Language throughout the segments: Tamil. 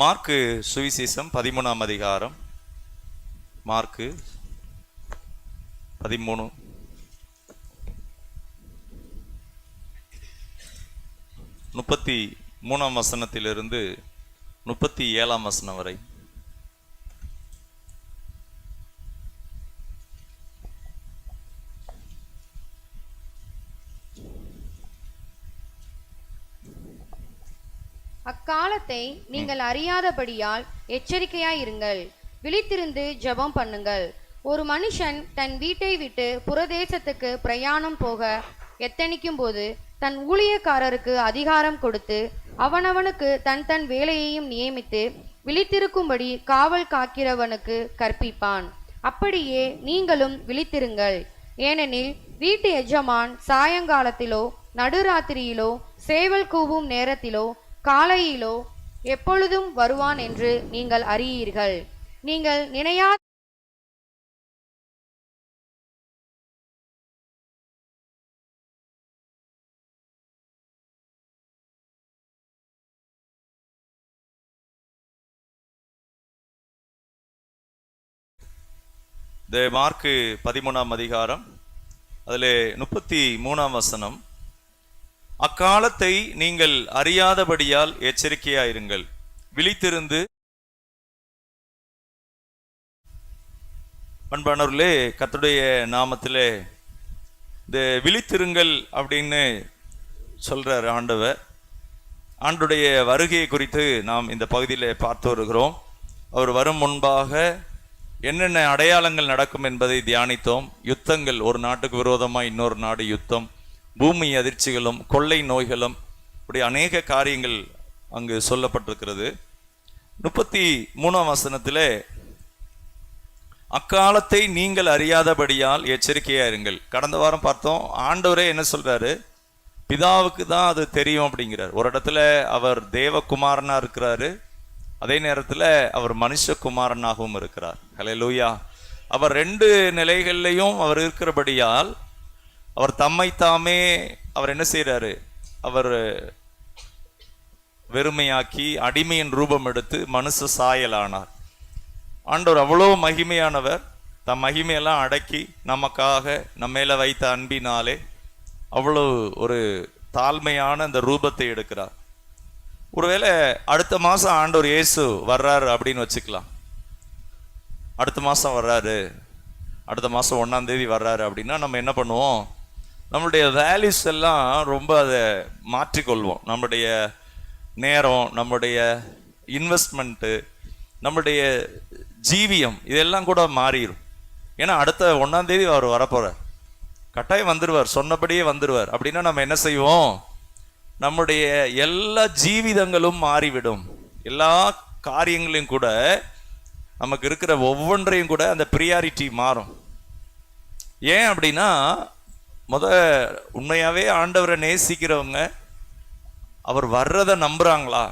மார்க்கு சுவிசேஷம் 13ஆம் அதிகாரம். மார்க்கு 13 33ஆம் வசனத்திலிருந்து 37ஆம் வசனம் வரை. அக்காலத்தை நீங்கள் அறியாதபடியால் எச்சரிக்கையாயிருங்கள், விழித்திருந்து ஜெபம் பண்ணுங்கள். ஒரு மனுஷன் தன் வீட்டை விட்டு புறதேசத்துக்கு பிரயாணம் போக எத்தனிக்கும் போது தன் ஊழியக்காரருக்கு அதிகாரம் கொடுத்து அவனவனுக்கு தன் தன் வேலையையும் நியமித்து விழித்திருக்கும்படி காவல் காக்கிறவனுக்கு கற்பிப்பான். அப்படியே நீங்களும் விழித்திருங்கள். ஏனெனில் வீட்டு எஜமான் சாயங்காலத்திலோ நடுராத்திரியிலோ சேவல் கூவும் நேரத்திலோ காலையிலோ எப்பொழுதும் வருவான் என்று நீங்கள் அறியீர்கள். நீங்கள் நினையாத மார்க்கு 13ஆம் அதிகாரம், அதில் 33ஆம் வசனம். அக்காலத்தை நீங்கள் அறியாதபடியால் எச்சரிக்கையாயிருங்கள், விழித்திருந்து. அன்பானவர்களே, கர்த்தருடைய நாமத்திலே இந்த விழித்திருங்கள் அப்படின்னு சொல்றார் ஆண்டவர். ஆண்டுடைய வருகையை குறித்து நாம் இந்த பகுதியில் பார்த்து வருகிறோம். அவர் வரும் முன்பாக என்னென்ன அடையாளங்கள் நடக்கும் என்பதை தியானித்தோம். யுத்தங்கள், ஒரு நாட்டுக்கு விரோதமாக இன்னொரு நாடு யுத்தம், பூமி அதிர்ச்சிகளும் கொள்ளை நோய்களும், இப்படி அநேக காரியங்கள் அங்கு சொல்லப்பட்டிருக்கிறது. 33ஆம் வசனத்திலே அக்காலத்தை நீங்கள் அறியாதபடியால் எச்சரிக்கையா இருங்கள். கடந்த வாரம் பார்த்தோம், ஆண்டவரே என்ன சொல்றாரு, பிதாவுக்கு தான் அது தெரியும் அப்படிங்கிறார். ஒரு இடத்துல அவர் தேவகுமாரனா இருக்கிறாரு, அதே நேரத்தில் அவர் மனுஷகுமாரனாகவும் இருக்கிறார். ஹல்லேலூயா. அவர் ரெண்டு நிலைகள்லையும் அவர் இருக்கிறபடியால் அவர் தம்மை தாமே அவர் என்ன செய்யறாரு, அவர் வெறுமையாக்கி அடிமையின் ரூபம் எடுத்து மனுஷ சாயலானார். ஆண்டவர் அவ்வளோ மகிமையானவர். தம் மகிமையெல்லாம் அடக்கி நமக்காக நம்ம மேல வைத்த அன்பினாலே அவ்வளோ ஒரு தாழ்மையான அந்த ரூபத்தை எடுக்கிறார். ஒருவேளை அடுத்த மாதம் ஆண்டவர் இயேசு வர்றாரு அப்படின்னு வச்சுக்கலாம். அடுத்த மாதம் வர்றாரு, அடுத்த மாதம் 1ஆம் தேதி வர்றாரு அப்படின்னா நம்ம என்ன பண்ணுவோம், நம்மளுடைய வேல்யூஸ் எல்லாம் ரொம்ப அதை மாற்றிக்கொள்வோம். நம்முடைய நேரம், நம்முடைய இன்வெஸ்ட்மெண்ட்டு, நம்முடைய ஜீவியம், இதெல்லாம் கூட மாறிடும். ஏன்னா அடுத்த 1ஆம் தேதி அவர் வரப்போகிறார், கட்டாயம் வந்துடுவார், சொன்னபடியே வந்துடுவார். அப்படின்னா நம்ம என்ன செய்வோம், நம்முடைய எல்லா ஜீவிதங்களும் மாறிவிடும். எல்லா காரியங்களையும் கூட, நமக்கு இருக்கிற ஒவ்வொன்றையும் கூட அந்த ப்ரியாரிட்டி மாறும். ஏன் அப்படின்னா, உண்மையாகவே ஆண்டவரை நேசிக்கிறவங்க அவர் வர்றதை நம்புகிறாங்களா,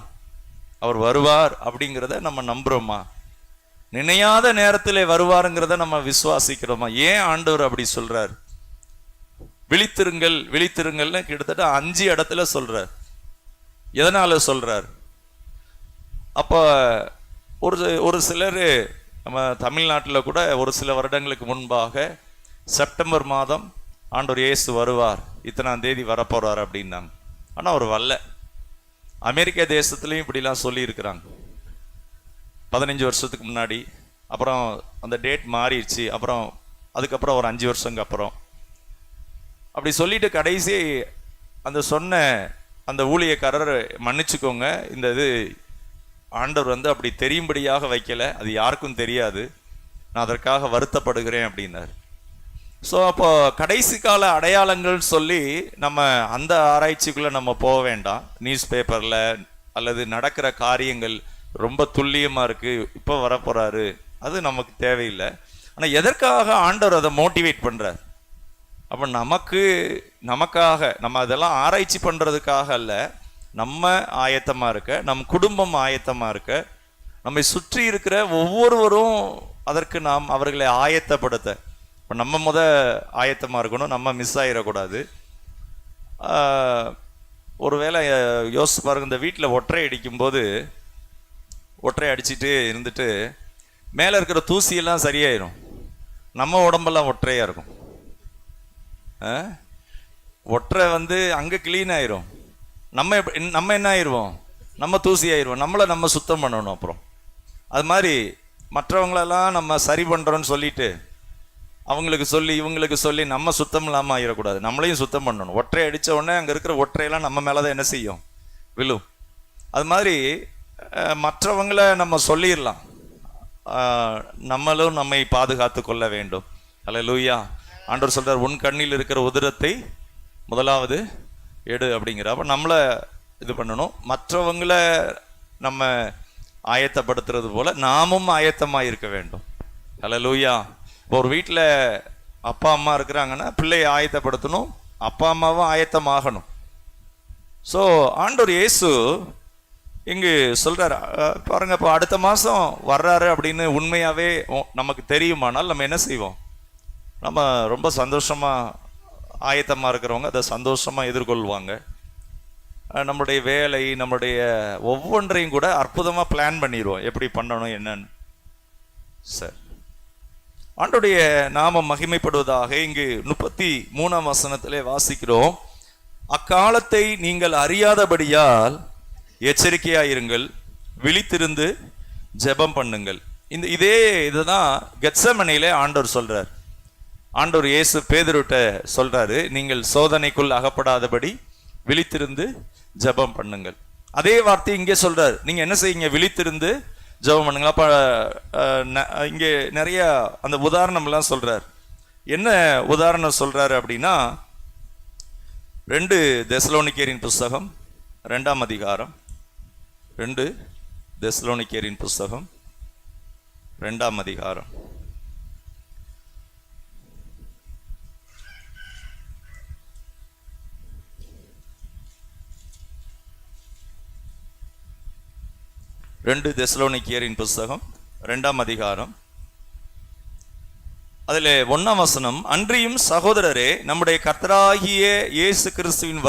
அவர் வருவார் அப்படிங்கிறத நம்ம நம்புகிறோமா, நினையாத நேரத்தில் வருவாருங்கிறத நம்ம விசுவாசிக்கிறோமா? ஏன் ஆண்டவர் அப்படி சொல்றார், விழித்திருங்கள் விழித்திருங்கள்னு கிட்டத்தட்ட 5 இடத்துல சொல்றார். எதனால சொல்றார்? அப்போ ஒரு சிலர் நம்ம தமிழ்நாட்டில் கூட ஒரு சில வருடங்களுக்கு முன்பாக செப்டம்பர் மாதம் ஆண்டவர் இயேசு வருவார், இத்தனாம் தேதி வரப்போறார் அப்படின்னாங்க. ஆனால் அவர் வரல. அமெரிக்க தேசத்துலையும் இப்படிலாம் சொல்லியிருக்கிறாங்க 15 வருஷத்துக்கு முன்னாடி. அப்புறம் அந்த டேட் மாறிடுச்சு. அப்புறம் அதுக்கப்புறம் ஒரு 5 வருஷங்க அப்புறம் அப்படி சொல்லிட்டு கடைசி அந்த சொன்ன அந்த ஊழியக்காரர், மன்னிச்சுக்கோங்க, இந்த இது ஆண்டவர் அப்படி தெரியும்படியாக வைக்கல, அது யாருக்கும் தெரியாது, நான் அதற்காக வருத்தப்படுகிறேன் அப்படின்னார். ஸோ அப்போ கடைசி கால அடையாளங்கள் சொல்லி நம்ம அந்த ஆராய்ச்சிக்குள்ளே நம்ம போக வேண்டாம். நியூஸ் பேப்பரில் அல்லது நடக்கிற காரியங்கள் ரொம்ப துல்லியமாக இருக்குது, இப்போ வரப்போகிறாரு, அது நமக்கு தேவையில்லை. ஆனால் எதற்காக ஆண்டவர் அதை மோட்டிவேட் பண்ணுறார்? அப்போ நமக்காக, நம்ம அதெல்லாம் ஆராய்ச்சி பண்ணுறதுக்காக அல்ல, நம்ம ஆயத்தமாக இருக்க, நம் குடும்பம் ஆயத்தமாக இருக்க, நம்மை சுற்றி இருக்கிற ஒவ்வொருவரும் அதற்கு நாம் அவர்களை ஆயத்தப்படுத்த. இப்போ நம்ம ஆயத்தமாக இருக்கணும், நம்ம மிஸ் ஆகிடக்கூடாது. ஒருவேளை யோசிச்சு பாருங்க, இந்த வீட்டில் ஒற்றை அடிக்கும்போது ஒற்றை அடிச்சுட்டு இருந்துட்டு மேலே இருக்கிற தூசியெல்லாம் சரியாயிரும், நம்ம உடம்பெல்லாம் ஒற்றையாக இருக்கும். ஒற்றை அங்கே கிளீன் ஆயிரும், நம்ம என்ன ஆயிடுவோம், நம்ம தூசி ஆயிடுவோம். நம்மளை நம்ம சுத்தம் பண்ணணும். அப்புறம் அது மாதிரி மற்றவங்களெல்லாம் நம்ம சரி பண்ணுறோன்னு சொல்லிட்டு அவங்களுக்கு சொல்லி இவங்களுக்கு சொல்லி நம்ம சுத்தம் இல்லாமல் ஆகிடக்கூடாது, நம்மளையும் சுத்தம் பண்ணணும். ஒற்றை அடித்த உடனே அங்கே இருக்கிற ஒற்றையெல்லாம் நம்ம மேலே தான் என்ன செய்யும், விழும். அது மாதிரி மற்றவங்களை நம்ம சொல்லிடலாம், நம்மளும் நம்மை பாதுகாத்து கொள்ள வேண்டும். அல்லேலூயா. ஆண்டவர் சொல்றார், உன் கண்ணில் இருக்கிற உதிரத்தை முதலாவது எடு அப்படிங்கிற. அப்போ நம்மளை இது பண்ணணும், மற்றவங்களை நம்ம ஆயத்தப்படுத்துறது போல நாமும் ஆயத்தமாக இருக்க வேண்டும். அல்லேலூயா. இப்போ ஒரு வீட்டில் அப்பா அம்மா இருக்கிறாங்கன்னா பிள்ளையை ஆயத்தப்படுத்தணும், அப்பா அம்மாவும் ஆயத்தமாகணும். ஸோ ஆண்டவர் இயேசு இங்கு சொல்றாரு பாருங்க, இப்போ அடுத்த மாதம் வர்றாரு அப்படின்னு உண்மையாகவே நமக்கு தெரியுமானால் நம்ம என்ன செய்வோம், நம்ம ரொம்ப சந்தோஷமாக ஆயத்தமாக இருக்கிறவங்க அதை சந்தோஷமாக எதிர்கொள்வாங்க. நம்மளுடைய வேலை நம்மளுடைய ஒவ்வொன்றையும் கூட அற்புதமாக பிளான் பண்ணிடுவோம், எப்படி பண்ணணும் என்னன்னு. சரி, ஆண்டவருடைய நாமம் மகிமைப்படுவதாக. இங்கு 33ஆம் வசனத்திலே வாசிக்கிறோம், அக்காலத்தை நீங்கள் அறியாதபடியால் எச்சரிக்கையாயிருங்கள், விழித்திருந்து ஜெபம் பண்ணுங்கள். இதே இதுதான் கெத்செமனேயிலே ஆண்டவர் சொல்றார். ஆண்டவர் இயேசு பேதுருட்ட சொல்றாரு, நீங்கள் சோதனைக்குள் அகப்படாதபடி விழித்திருந்து ஜெபம் பண்ணுங்கள். அதே வார்த்தை இங்கே சொல்றாரு, நீங்க என்ன செய்யுங்க, விழித்திருந்து ஜெபம் பண்ணுங்களா. அப்போ இங்கே நிறைய அந்த உதாரணம்லாம் சொல்றார். என்ன உதாரணம் சொல்றாரு அப்படின்னா, 2 தெசலோனிக்கேரின் புஸ்தகம் 2ஆம் அதிகாரம், 2 தெசலோனிக்கேரின் புஸ்தகம் 2ஆம் அதிகாரம் 2 தெசலோனிக்கேரின் புஸ்தகம் 2ஆம் அதிகாரம் அதில் 1ஆம் வசனம், அன்றியும் சகோதரரே, நம்முடைய கர்த்தராகிய இயேசு கிறிஸ்துவின்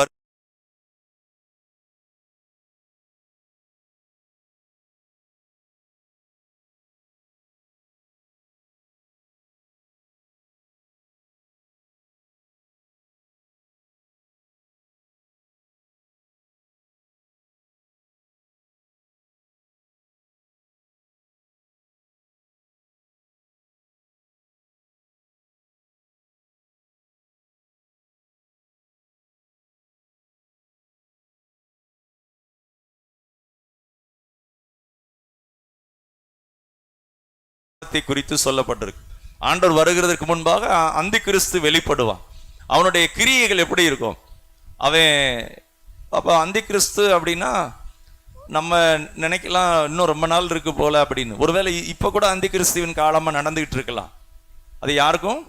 குறித்து சொல்லப்பட்டிருக்கு. ஆண்டவர் வருகிறதுக்கு முன்பாக அந்தி கிறிஸ்து வெளிப்படுவான். அவனுடைய கிரியைகள் எப்படி இருக்கும், அவன் அப்போ அந்தி கிறிஸ்து அப்படின்னா நம்ம நினைக்கலாம் இன்னும் ரொம்ப நாள் இருக்கு போல அப்படின்னு. ஒருவேளை இப்போ கூட அந்தி கிறிஸ்துவின் காலமாக நடந்துகிட்டு இருக்கலாம், அது யாருக்கும்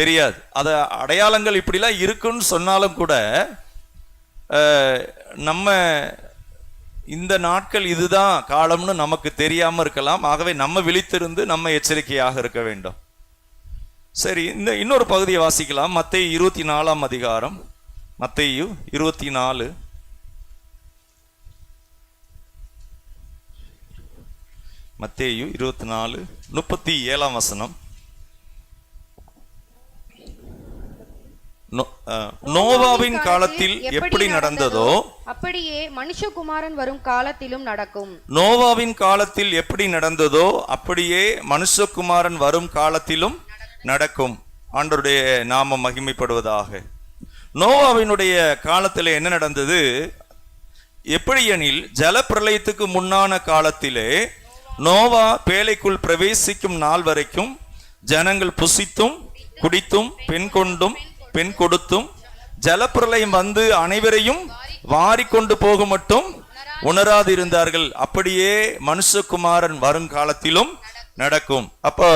தெரியாது. அது அடையாளங்கள் இப்படிலாம் இருக்குன்னு சொன்னாலும் கூட நம்ம இந்த நாட்கள் இதுதான் காலம்னு நமக்கு தெரியாம இருக்கலாம். ஆகவே நம்ம விழித்திருந்து நம்ம எச்சரிக்கையாக இருக்க வேண்டும். சரி, இந்த இன்னொரு பகுதியை வாசிக்கலாம். மத்தேயு 24ஆம் அதிகாரம், மத்தேயு 24, மத்தேயு 24 37ஆம் வசனம். நோவாவின் காலத்தில் எப்படி நடந்ததோ அப்படியே மனுஷகுமாரன் வரும் காலத்திலும் நடக்கும். நோவாவின் காலத்தில் எப்படி நடந்ததோ அப்படியே மனுஷகுமாரன் வரும் காலத்திலும் நடக்கும். ஆண்டவருடைய நாமம் மகிமைப்படுவதாக. நோவாவினுடைய காலத்தில் என்ன நடந்தது, எப்படி எனில் ஜலப்பிரளயத்துக்கு முன்னான காலத்திலே நோவா பேழைக்குள் பிரவேசிக்கும் நாள் வரைக்கும் ஜனங்கள் புசித்தும் குடித்தும் பெண் கொண்டும் பெண் கொடுத்தும் ஜலப்பிரளயம் வந்து அனைவரையும் வாரிக்கொண்டு போக மட்டும் உணராது இருந்தார்கள். அப்படியே மனுஷகுமாரன் வரும் காலத்திலும் நடக்கும். அப்ப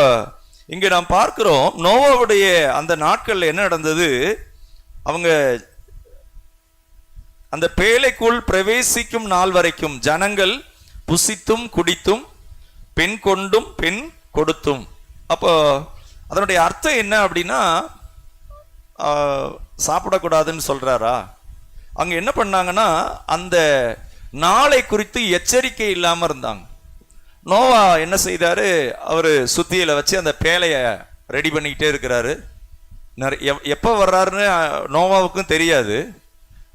இங்க நாம் பார்க்கிறோம், நோவாவுடைய அந்த நாட்கள்ல என்ன நடந்தது, அவங்க அந்த பேழைக்குள் பிரவேசிக்கும் நாள் வரைக்கும் ஜனங்கள் புசித்தும் குடித்தும் பெண் கொண்டும் பெண் கொடுத்தும். அப்போ அதனுடைய அர்த்தம் என்ன அப்படின்னா, சாப்பிடக்கூடாதுன்னு சொல்றாரா? அங்க என்ன பண்ணாங்கன்னா, அந்த நாளை குறித்து எச்சரிக்கை இல்லாம இருந்தாங்க. நோவா என்ன செய்தாரு, அவர் சுத்தியில வச்சு அந்த பேழைய ரெடி பண்ணிக்கிட்டே இருக்கிறாரு. எப்போ வர்றாருன்னு நோவாவுக்கும் தெரியாது.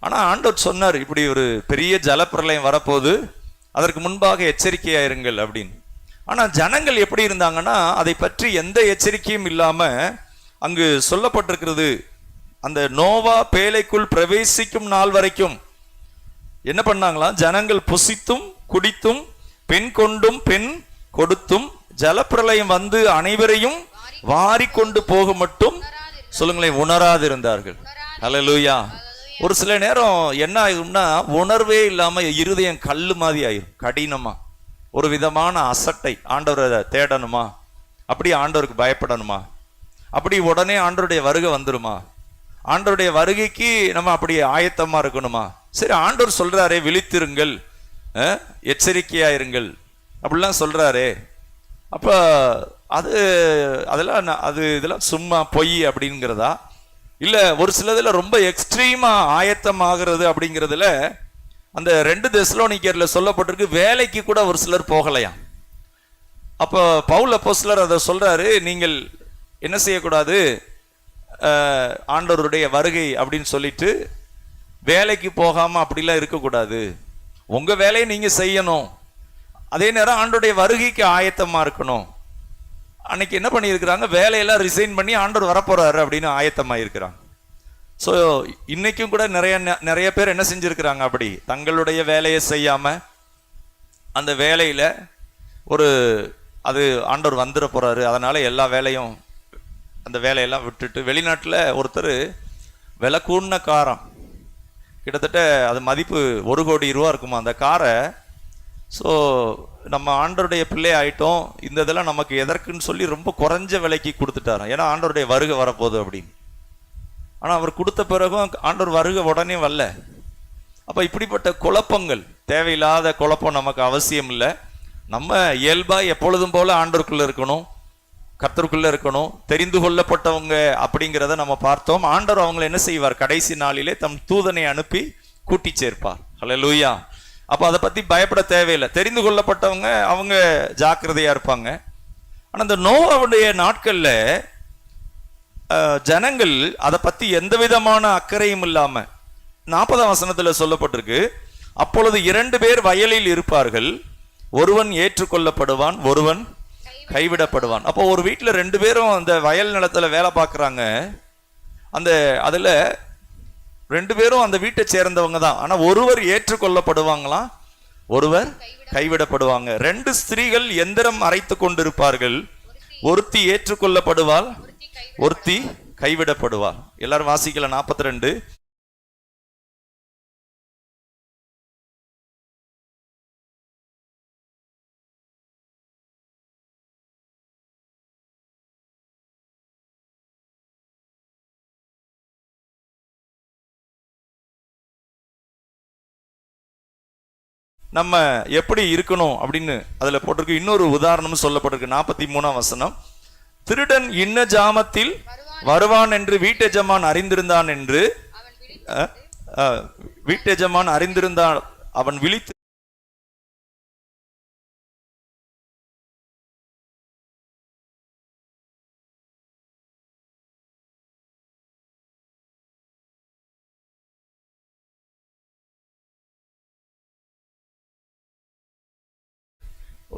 ஆனால் ஆண்டவர் சொன்னார், இப்படி ஒரு பெரிய ஜலப்பிரளயம் வரப்போகுது, அதற்கு முன்பாக எச்சரிக்கையாயிருங்கள் அப்படின்னு. ஆனால் ஜனங்கள் எப்படி இருந்தாங்கன்னா, அதை பற்றி எந்த எச்சரிக்கையும் இல்லாமல் அங்கு சொல்லப்பட்டிருக்கிறது, அந்த நோவா பேழைக்குள் பிரவேசிக்கும் நாள் வரைக்கும் என்ன பண்ணாங்களாம், ஜனங்கள் புசித்தும் குடித்தும் பெண் கொண்டும் பெண் கொடுத்தும் ஜலப்பிரளயம் வந்து அனைவரையும் வாரி கொண்டு போக மட்டும் சொல்லுங்களேன் உணராதிருந்தார்கள். அல்லேலூயா. ஒரு சில நேரம் என்ன ஆகும்னா, உணர்வே இல்லாம இருதயம் கல்லு மாதிரி ஆயிரும், கடினமா, ஒரு விதமான அசட்டை. ஆண்டவரை தேடணுமா, அப்படி ஆண்டவருக்கு பயப்படணுமா, அப்படி உடனே ஆண்டவருடைய வருகை வந்துருமா, ஆண்டவருடைய வருகைக்கு நம்ம அப்படி ஆயத்தமா இருக்கணுமா. சரி, ஆண்டவர் சொல்றாரே விழித்திருங்கள், எச்சரிக்கையாயிருங்கள் அப்படிலாம் சொல்றாரே, அப்ப இதெல்லாம் சும்மா பொய் அப்படிங்கிறதா? இல்ல ஒரு சிலதுல ரொம்ப எக்ஸ்ட்ரீமா ஆயத்தமாகிறது அப்படிங்கிறதுல அந்த 2 தெசலோனிக்கேர்ல சொல்லப்பட்டிருக்கு, வேலைக்கு கூட ஒரு சிலர் போகலையாம். அப்போ பவுல் அப்போஸ்தலர் அதை சொல்றாரு, நீங்கள் என்ன செய்யக்கூடாது, ஆண்டவருடைய வருகை அப்படின்னு சொல்லிட்டு வேலைக்கு போகாம அப்படிலாம் இருக்கக்கூடாது, உங்க வேலையை நீங்க செய்யணும், அதே நேரம் ஆண்டவருடைய வருகைக்கு ஆயத்தமா இருக்கணும். அன்னைக்கு என்ன பண்ணியிருக்கிறாங்க, வேலையெல்லாம் ரிசைன் பண்ணி ஆண்டவர் வரப்போறாரு அப்படின்னு ஆயத்தமாக இருக்கிறாங்க. ஸோ இன்னைக்கும் கூட நிறைய பேர் என்ன செஞ்சிருக்கிறாங்க, அப்படி தங்களுடைய வேலையை செய்யாம அந்த வேலையில அது ஆண்டவர் வந்துட போறாரு, அதனால எல்லா வேலையும் அந்த வேலையெல்லாம் விட்டுட்டு வெளிநாட்டில் ஒருத்தர் விலை கூடின காரம், கிட்டத்தட்ட அது மதிப்பு 1 கோடி ரூபா இருக்குமா அந்த காரை. ஸோ நம்ம ஆண்டவருடைய பிள்ளை ஆயிட்டோம், இந்த இதெல்லாம் நமக்கு எதற்குன்னு சொல்லி ரொம்ப குறைஞ்ச விலைக்கு கொடுத்துட்டாராம், ஏன்னா ஆண்டவருடைய வருகை வரப்போகுது அப்படின்னு. ஆனால் அவர் கொடுத்த பிறகும் ஆண்டவர் வருகை உடனே வரல. அப்போ இப்படிப்பட்ட குழப்பங்கள், தேவையில்லாத குழப்பம் நமக்கு அவசியம் இல்லை. நம்ம இயல்பா எப்பொழுதும் போல ஆண்டவருக்குள்ள இருக்கணும், கர்த்தருக்குள்ள இருக்கணும், தெரிந்து கொள்ளப்பட்டவங்க அப்படிங்கிறத நம்ம பார்த்தோம். ஆண்டவர் அவங்களை என்ன செய்வார், கடைசி நாளிலே தம் தூதனை அனுப்பி கூட்டி சேர்ப்பார். அல்லேலூயா. அப்போ அதை பற்றி பயப்பட தேவையில்லை, தெரிந்து கொள்ளப்பட்டவங்க அவங்க ஜாக்கிரதையாக இருப்பாங்க. ஆனால் இந்த நோவாவுடைய நாட்களில் ஜனங்கள் அதை பற்றி எந்த விதமான அக்கறையும் இல்லாமல் 40ஆம் வசனத்தில் சொல்லப்பட்டிருக்கு, அப்பொழுது 2 பேர் வயலில் இருப்பார்கள், ஒருவன் ஏற்றுக்கொள்ளப்படுவான், ஒருவன் கைவிடப்படுவான். அப்போ ஒரு வீட்டில் 2 பேரும் அந்த வயல் நிலத்தில் வேலை பார்க்குறாங்க, அதில் 2 பேரும் அந்த வீட்டை சேர்ந்தவங்க தான். ஆனா ஒருவர் ஏற்றுக்கொள்ளப்படுவாங்களாம், ஒருவர் கைவிடப்படுவாங்க. 2 ஸ்திரீகள் எந்திரம் அரைத்து கொண்டிருப்பார்கள், ஒருத்தி ஏற்றுக்கொள்ளப்படுவாள், ஒருத்தி கைவிடப்படுவாள். எல்லாரும் வாசிக்கல 42. நம்ம எப்படி இருக்கணும் அப்படின்னு அதுல போட்டிருக்கு. இன்னொரு உதாரணம் சொல்லப்பட்டிருக்கு 43ஆம் வசனம். திருடன் இன்ன ஜாமத்தில் வருவான் என்று வீட்டெஜமான் அறிந்திருந்தான் என்று வீட்டெஜமான் அறிந்திருந்தான், அவன் விழித்து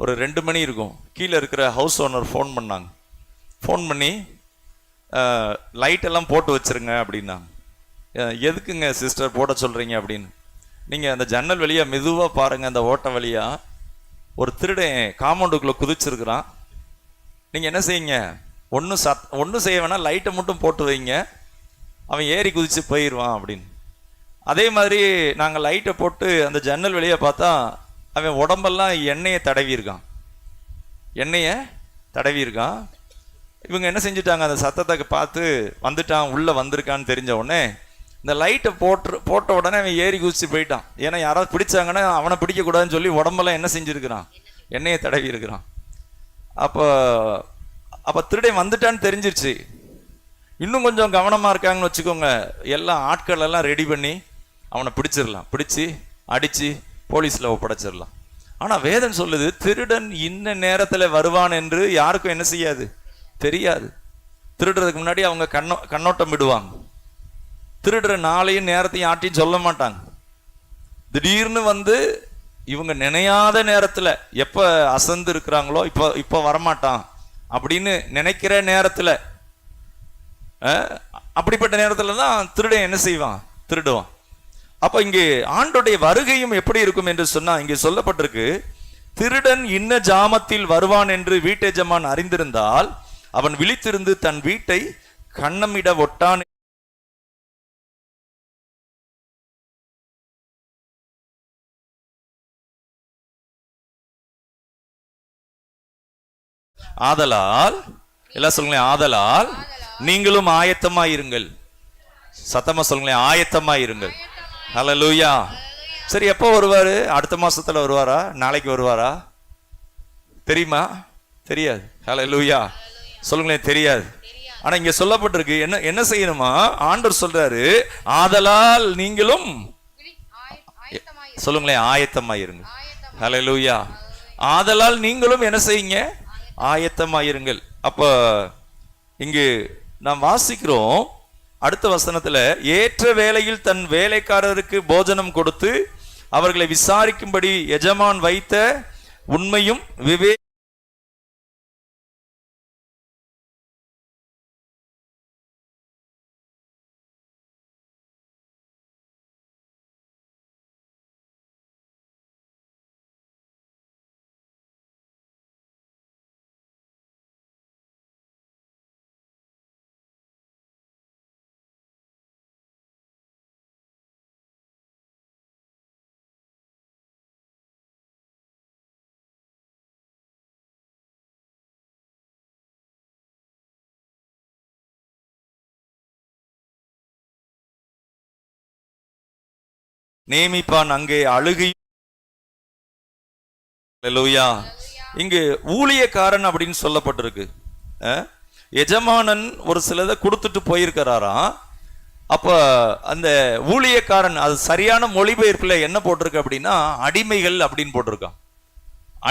ஒரு 2 மணி இருக்கும், கீழே இருக்கிற ஹவுஸ் ஓனர் ஃபோன் பண்ணாங்க. ஃபோன் பண்ணி லைட்டெல்லாம் போட்டு வச்சுருங்க அப்படின்னாங்க. எதுக்குங்க சிஸ்டர் போட சொல்கிறீங்க அப்படின்னு. நீங்கள் அந்த ஜன்னல் வழியாக மெதுவாக பாருங்கள், அந்த ஓட்ட வழியாக ஒரு திருடன் காம்பவுண்டுக்குள்ளே குதிச்சிருக்கிறான். நீங்கள் என்ன செய்யுங்க, ஒன்றும் செய்ய வேணாம், லைட்டை மட்டும் போட்டு வைங்க, அவன் ஏறி குதித்து போயிடுவான் அப்படின்னு. அதே மாதிரி நாங்கள் லைட்டை போட்டு அந்த ஜன்னல் வழியாக பார்த்தா அவன் உடம்பெல்லாம் எண்ணெயை தடவி இருக்கான். இவங்க என்ன செஞ்சுட்டாங்க, அந்த சத்தத்தை பார்த்து வந்துட்டான், உள்ளே வந்திருக்கான்னு தெரிஞ்ச உடனே இந்த லைட்டை போட்ட உடனே அவன் ஏறி குதிச்சு போயிட்டான். ஏன்னா யாராவது பிடிச்சாங்கன்னா அவனை பிடிக்கக்கூடாதுன்னு சொல்லி உடம்பெல்லாம் என்ன செஞ்சுருக்கிறான், எண்ணெயை தடவி இருக்கிறான். அப்போ திருடன் வந்துட்டான்னு தெரிஞ்சிருச்சு. இன்னும் கொஞ்சம் கவனமாக இருக்காங்கன்னு வச்சுக்கோங்க, எல்லாம் ஆட்கள் எல்லாம் ரெடி பண்ணி அவனை பிடிச்சிடலாம், பிடிச்சி அடித்து போலீஸில் ஒப்படைச்சிடலாம். ஆனா வேதம் சொல்லுது திருடன் இன்ன நேரத்துல வருவான் என்று யாருக்கும் என்ன செய்யாது, தெரியாது. திருடுறதுக்கு முன்னாடி அவங்க கண்ணோட்டம் விடுவாங்க. திருடுற நாளையும் நேரத்தையும் யார்ட்டையும் சொல்ல மாட்டாங்க. திடீர்னு வந்து இவங்க நினையாத நேரத்துல எப்ப அசந்து இருக்கிறாங்களோ இப்ப வரமாட்டான் அப்படின்னு நினைக்கிற நேரத்துல, அப்படிப்பட்ட நேரத்துல தான் திருடன் என்ன செய்வான், திருடுவான். அப்ப இங்கே ஆண்டோடைய வருகையும் எப்படி இருக்கும் என்று சொன்னா, இங்கே சொல்லப்பட்டிருக்கு, திருடன் இன்ன ஜாமத்தில் வருவான் என்று வீட்டெஜமான் அறிந்திருந்தால் அவன் விழித்திருந்து தன் வீட்டை கண்ணமிட ஒட்டான். ஆதலால் எல்லாம் சொல்லுங்களேன், ஆதலால் நீங்களும் ஆயத்தமாயிருங்கள். சத்தமா சொல்லுங்களேன், ஆயத்தமாயிருங்கள். ஹல்லேலூயா. சரி, எப்போ வருவாரு? அடுத்த மாசத்துல வருவாரா, நாளைக்கு வருவாரா தெரியுமா? தெரியாது. ஹல்லேலூயா சொல்லுங்களேன், தெரியாது. ஆனா இங்க சொல்லப்பட்டிருக்கு என்ன செய்யணுமா? ஆண்டவர் சொல்றாரு, ஆதலால் நீங்களும் சொல்லுங்களேன் ஆயத்தமாயிருங்க. ஹல்லேலூயா. ஆதலால் நீங்களும் என்ன செய்யுங்க, ஆயத்தமாயிருங்கள். அப்ப இங்கு நாம் வாசிக்கிறோம் அடுத்த வசனத்துல, ஏற்ற வேளையில் தன் வேலைக்காரருக்கு போஜனம் கொடுத்து அவர்களை விசாரிக்கும்படி எஜமான் வைத்த உண்மையும் நியமிப்பான். அங்கே அழுகை. ஹல்லேலூயா. இங்கு ஊழியக்காரன் அப்படின்னு சொல்லப்பட்டிருக்கு. எஜமானன் ஒரு சிலதை கொடுத்துட்டு போயிருக்கிறாராம். அப்ப அந்த ஊழியக்காரன், அது சரியான மொழிபெயர்ப்புல என்ன போட்டிருக்கு அப்படின்னா அடிமைகள் அப்படின்னு போட்டிருக்கான்.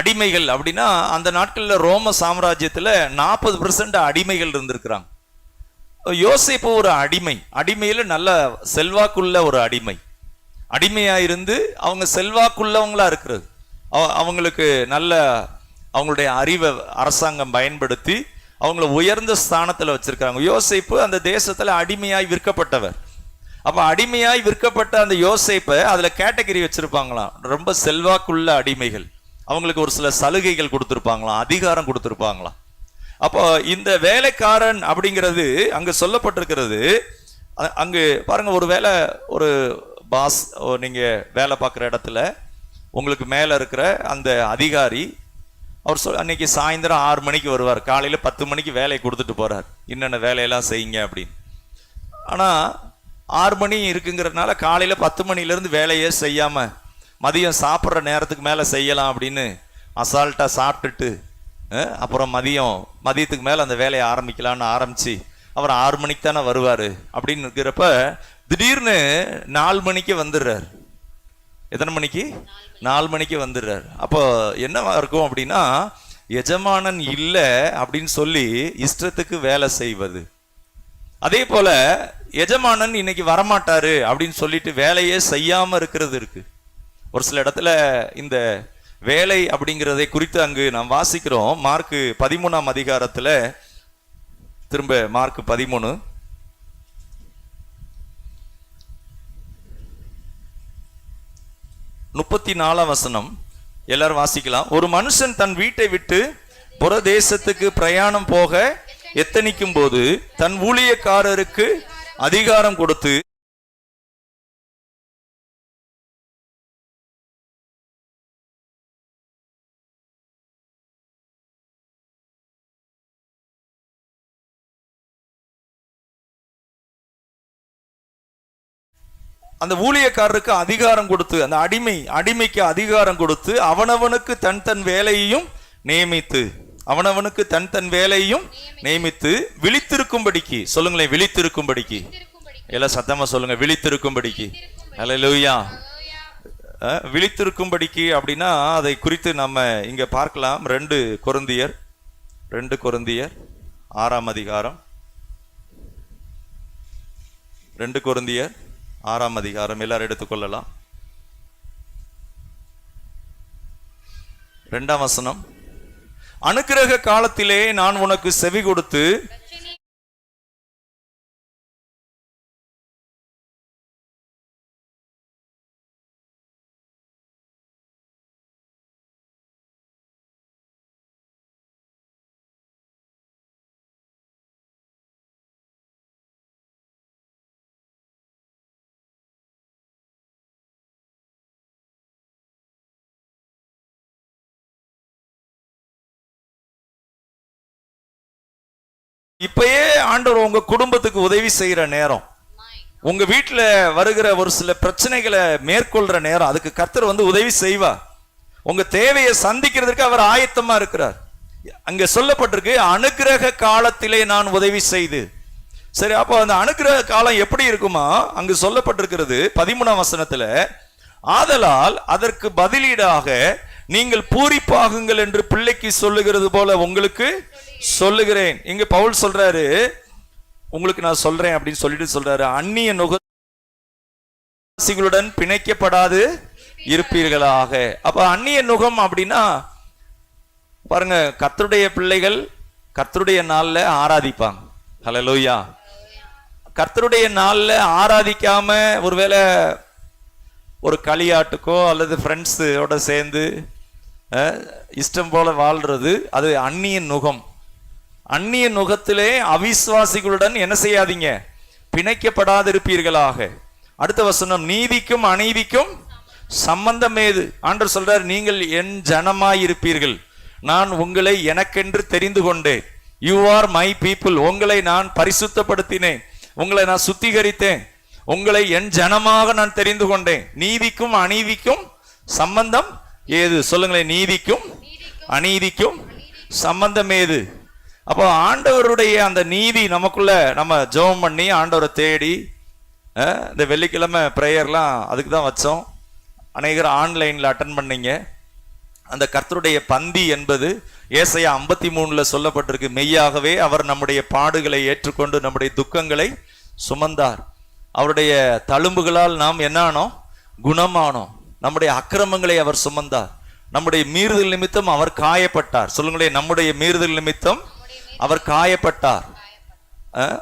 அடிமைகள் அப்படின்னா அந்த நாட்கள்ல ரோம சாம்ராஜ்யத்துல 40% அடிமைகள் இருந்திருக்கிறாங்க. யோசேப்பு ஒரு அடிமை, அடிமையில நல்ல செல்வாக்குள்ள ஒரு அடிமை. அடிமையா இருந்து அவங்க செல்வாக்குள்ளவங்களா இருக்கிறது, அவங்களுக்கு நல்ல அவங்களுடைய அறிவை அரசாங்கம் பயன்படுத்தி அவங்கள உயர்ந்த ஸ்தானத்துல வச்சிருக்காங்க. யோசேப்பு அந்த தேசத்துல அடிமையாய் விற்கப்பட்டவர். அப்ப அடிமையாய் விற்கப்பட்ட அந்த யோசேப்பை அதுல கேட்டகரி வச்சிருப்பாங்களாம். ரொம்ப செல்வாக்குள்ள அடிமைகள், அவங்களுக்கு ஒரு சில சலுகைகள் கொடுத்திருப்பாங்களாம், அதிகாரம் கொடுத்திருப்பாங்களாம். அப்போ இந்த வேலைக்காரன் அப்படிங்கிறது அங்க சொல்லப்பட்டிருக்கிறது. அங்கு பாருங்க, ஒரு வேலை ஒரு பாஸ், நீங்க வேலை பார்க்குற இடத்துல உங்களுக்கு மேல இருக்கிற அந்த அதிகாரி அவர் அன்னைக்கு சாயந்தரம் 6 மணிக்கு வருவார், காலையில 10 மணிக்கு வேலையை கொடுத்துட்டு போறார், என்னென்ன வேலையெல்லாம் செய்யுங்க அப்படின்னு. ஆனா 6 மணி இருக்குங்கிறதுனால காலையில 10 மணிலேருந்து வேலையே செய்யாம மதியம் சாப்பிட்ற நேரத்துக்கு மேல செய்யலாம் அப்படின்னு அசால்ட்டா சாப்பிட்டுட்டு அப்புறம் மதியத்துக்கு மேல அந்த வேலையை ஆரம்பிக்கலான்னு ஆரம்பிச்சு அவர் 6 மணிக்கு தானே வருவாரு அப்படின்னு இருக்கிறப்ப திடீர்னு 4 மணிக்கு வந்துடுறாரு. எத்தனை மணிக்கு? 4 மணிக்கு வந்துடுறாரு. அப்போ என்னவா இருக்கும் அப்படின்னா, எஜமானன் இல்லை அப்படின்னு சொல்லி இஷ்டத்துக்கு வேலை செய்வது. அதே போல எஜமானன் இன்னைக்கு வரமாட்டாரு அப்படின்னு சொல்லிட்டு வேலையே செய்யாம இருக்கிறது இருக்கு. ஒரு சில இடத்துல இந்த வேலை அப்படிங்கிறதை குறித்து அங்கு நாம் வாசிக்கிறோம். மார்க்கு 13ஆம் அதிகாரத்துல, திரும்ப மார்க்கு 13 34ஆம் வசனம் எல்லாரும் வாசிக்கலாம். ஒரு மனுஷன் தன் வீட்டை விட்டு புற தேசத்துக்கு பிரயாணம் போக எத்தனிக்கும் போது தன் ஊழியக்காரருக்கு அதிகாரம் கொடுத்து அந்த ஊழியக்காரருக்கு அதிகாரம் கொடுத்து, அந்த அடிமைக்கு அதிகாரம் கொடுத்து அவனவனுக்கு தன் வேலையையும் நியமித்து, அவனவனுக்கு தன் வேலையையும் நியமித்து விழித்திருக்கும்படிக்கு, சொல்லுங்களேன் விழித்திருக்கும்படிக்கு, எல்லாம் சத்தமா சொல்லுங்க, விழித்திருக்கும்படிக்கு. ஹல்லேலூயா. விழித்திருக்கும்படிக்கு அப்படின்னா அதை குறித்து நம்ம இங்க பார்க்கலாம். 2 கொரிந்தியர் 6ஆம் அதிகாரம், 2 கொரிந்தியர் 6ஆம் அதிகாரம் எல்லாரும் எடுத்துக்கொள்ளலாம். 2ஆம் வசனம். அனுக்கிரக காலத்திலே நான் உனக்கு செவி கொடுத்து இப்பயே ஆண்டவர் உங்க குடும்பத்துக்கு உதவி செய்யற நேரம், உங்க வீட்டுல வருகிற ஒரு சில பிரச்சனைகளை மேற்கொள்ற நேரம், அதுக்கு கர்த்தர் உதவி செய்வார். உங்க தேவையை சந்திக்கிறதுக்கு அவர் ஆயத்தமா இருக்கிறார். அங்க சொல்லப்பட்டிருக்கு, அனுக்கிரக காலத்திலே நான் உதவி செய்து. சரி, அப்போ அந்த அனுக்கிரக காலம் எப்படி இருக்குமா? அங்கு சொல்லப்பட்டிருக்கிறது 13ஆம் வசனத்துல, ஆதலால் அதற்கு பதிலீடாக நீங்கள் பூரிப்பாகுங்கள் என்று பிள்ளைக்கு சொல்லுகிறது போல உங்களுக்கு சொல்லுகிறேன். இங்க பவுல் சொல்றாரு, உங்களுக்கு நான் சொல்றேன் அப்படின்னு சொல்லிட்டு சொல்றாரு, அந்நிய நுகங்களுடன் பிணைக்கப்படாது இருப்பீர்களாக. அப்ப அந்நிய நுகம் அப்படின்னா பாருங்க, கர்த்தருடைய பிள்ளைகள் கர்த்தருடைய நாள்ல ஆராதிப்பாங்க. ஹல்லேலூயா. கர்த்தருடைய நாள்ல ஆராதிக்காம ஒருவேளை ஒரு களியாட்டுக்கோ அல்லது ஃப்ரெண்ட்ஸோட சேர்ந்து இஷ்டம் போல வாழ்றது, அது அந்நிய நுகம். அந்நிய நுகத்திலே அவிசுவாசிகளுடன் என்ன செய்யாதீங்க, பிணைக்கப்படாதிருப்பீர்களாக. அடுத்த வசனம், நீதிக்கும் அநீதிக்கும் சம்பந்தம் ஏது? ஆண்டவர் சொல்றார், நீங்கள் என் ஜனமாயிருப்பீர்கள், நான் உங்களை எனக்கென்று தெரிந்து கொண்டேன். You are my people. உங்களை நான் பரிசுத்தப்படுத்தினேன், உங்களை நான் சுத்திகரித்தேன், உங்களை என் ஜனமாக நான் தெரிந்து கொண்டேன். நீதிக்கும் அநீதிக்கும் சம்பந்தம் ஏது? சொல்லுங்களேன், நீதிக்கும் அநீதிக்கும் சம்பந்தம் ஏது? அப்போ ஆண்டவருடைய அந்த நீதி நமக்குள்ள நம்ம ஜெபம் பண்ணி ஆண்டவரை தேடி, இந்த வெள்ளிக்கிழமை ப்ரேயர்லாம் அதுக்கு தான் வச்சோம். அநேகர் ஆன்லைனில் அட்டன் பண்ணீங்க. அந்த கர்த்தருடைய பந்தி என்பது ஏசாயா 53ல சொல்லப்பட்டிருக்கு, மெய்யாகவே அவர் நம்முடைய பாடுகளை ஏற்றுக்கொண்டு நம்முடைய துக்கங்களை சுமந்தார், அவருடைய தழும்புகளால் நாம் என்னானோம், குணமானோம், நம்முடைய அக்கிரமங்களை அவர் சுமந்தார், நம்முடைய மீறுதல் நிமித்தம் அவர் காயப்பட்டார். சொல்லுங்களேன், நம்முடைய மீறுதல் நிமித்தம் அவர் காயப்பட்டார்.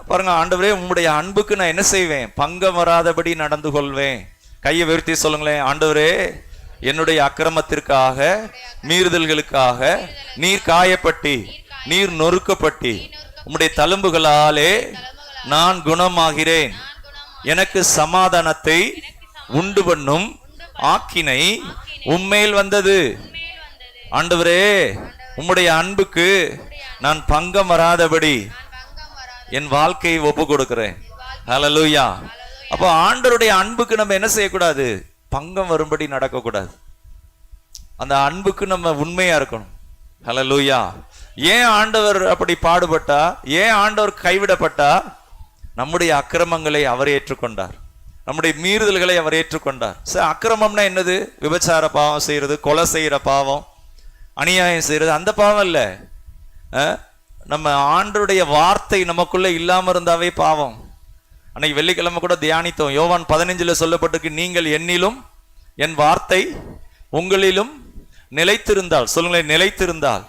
பாருங்க, ஆண்டவரே உம்முடைய அன்புக்கு நான் என்ன செய்வேன், பங்கம் வராதபடி நடந்து கொள்வேன். கையை உயர்த்தி சொல்லுங்களேன், ஆண்டவரே என்னுடைய அக்கிரமத்திற்காக மீறுதல்களுக்காக நீர் காயப்பட்டி, நீர் நொறுக்கப்பட்டி, உம்முடைய தழும்புகளாலே நான் குணமாகிறேன். எனக்கு சமாதானத்தை உண்டு பண்ணும் ஆக்கினை உம்மேல் வந்தது. ஆண்டவரே உம்முடைய அன்புக்கு நான் பங்கம் வராதபடி என் வாழ்க்கையை ஒப்பு கொடுக்கிறேன். ஹல்லேலூயா. அப்போ ஆண்டவருடைய அன்புக்கு நம்ம என்ன செய்யக்கூடாது, பங்கம் வரும்படி நடக்கக்கூடாது. அந்த அன்புக்கு நம்ம உண்மையா இருக்கணும். ஹல்லேலூயா. ஏன் ஆண்டவர் அப்படி பாடுபட்டா, ஏன் ஆண்டவர் கைவிடப்பட்டா? நம்முடைய அக்கிரமங்களை அவர் ஏற்றுக்கொண்டார், நம்முடைய மீறுதல்களை அவர் ஏற்றுக்கொண்டார். சார், அக்கிரமம்னா என்னது? விபச்சார பாவம் செய்யறது, கொலை செய்யற பாவம், அநியாயம் செய்யறது, அந்த பாவம் இல்ல. நம்ம ஆண்டவருடைய வார்த்தை நமக்குள்ள இல்லாம இருந்தாவே பாவம். அன்னைக்கு வெள்ளிக்கிழமை கூட தியானித்தோம். யோவான் 15ல சொல்லப்பட்டிருக்கு, நீங்கள் என்னிலும் என் வார்த்தை உங்களிலும் நிலைத்திருந்தால். சொல்லுங்களேன், நிலைத்திருந்தால்.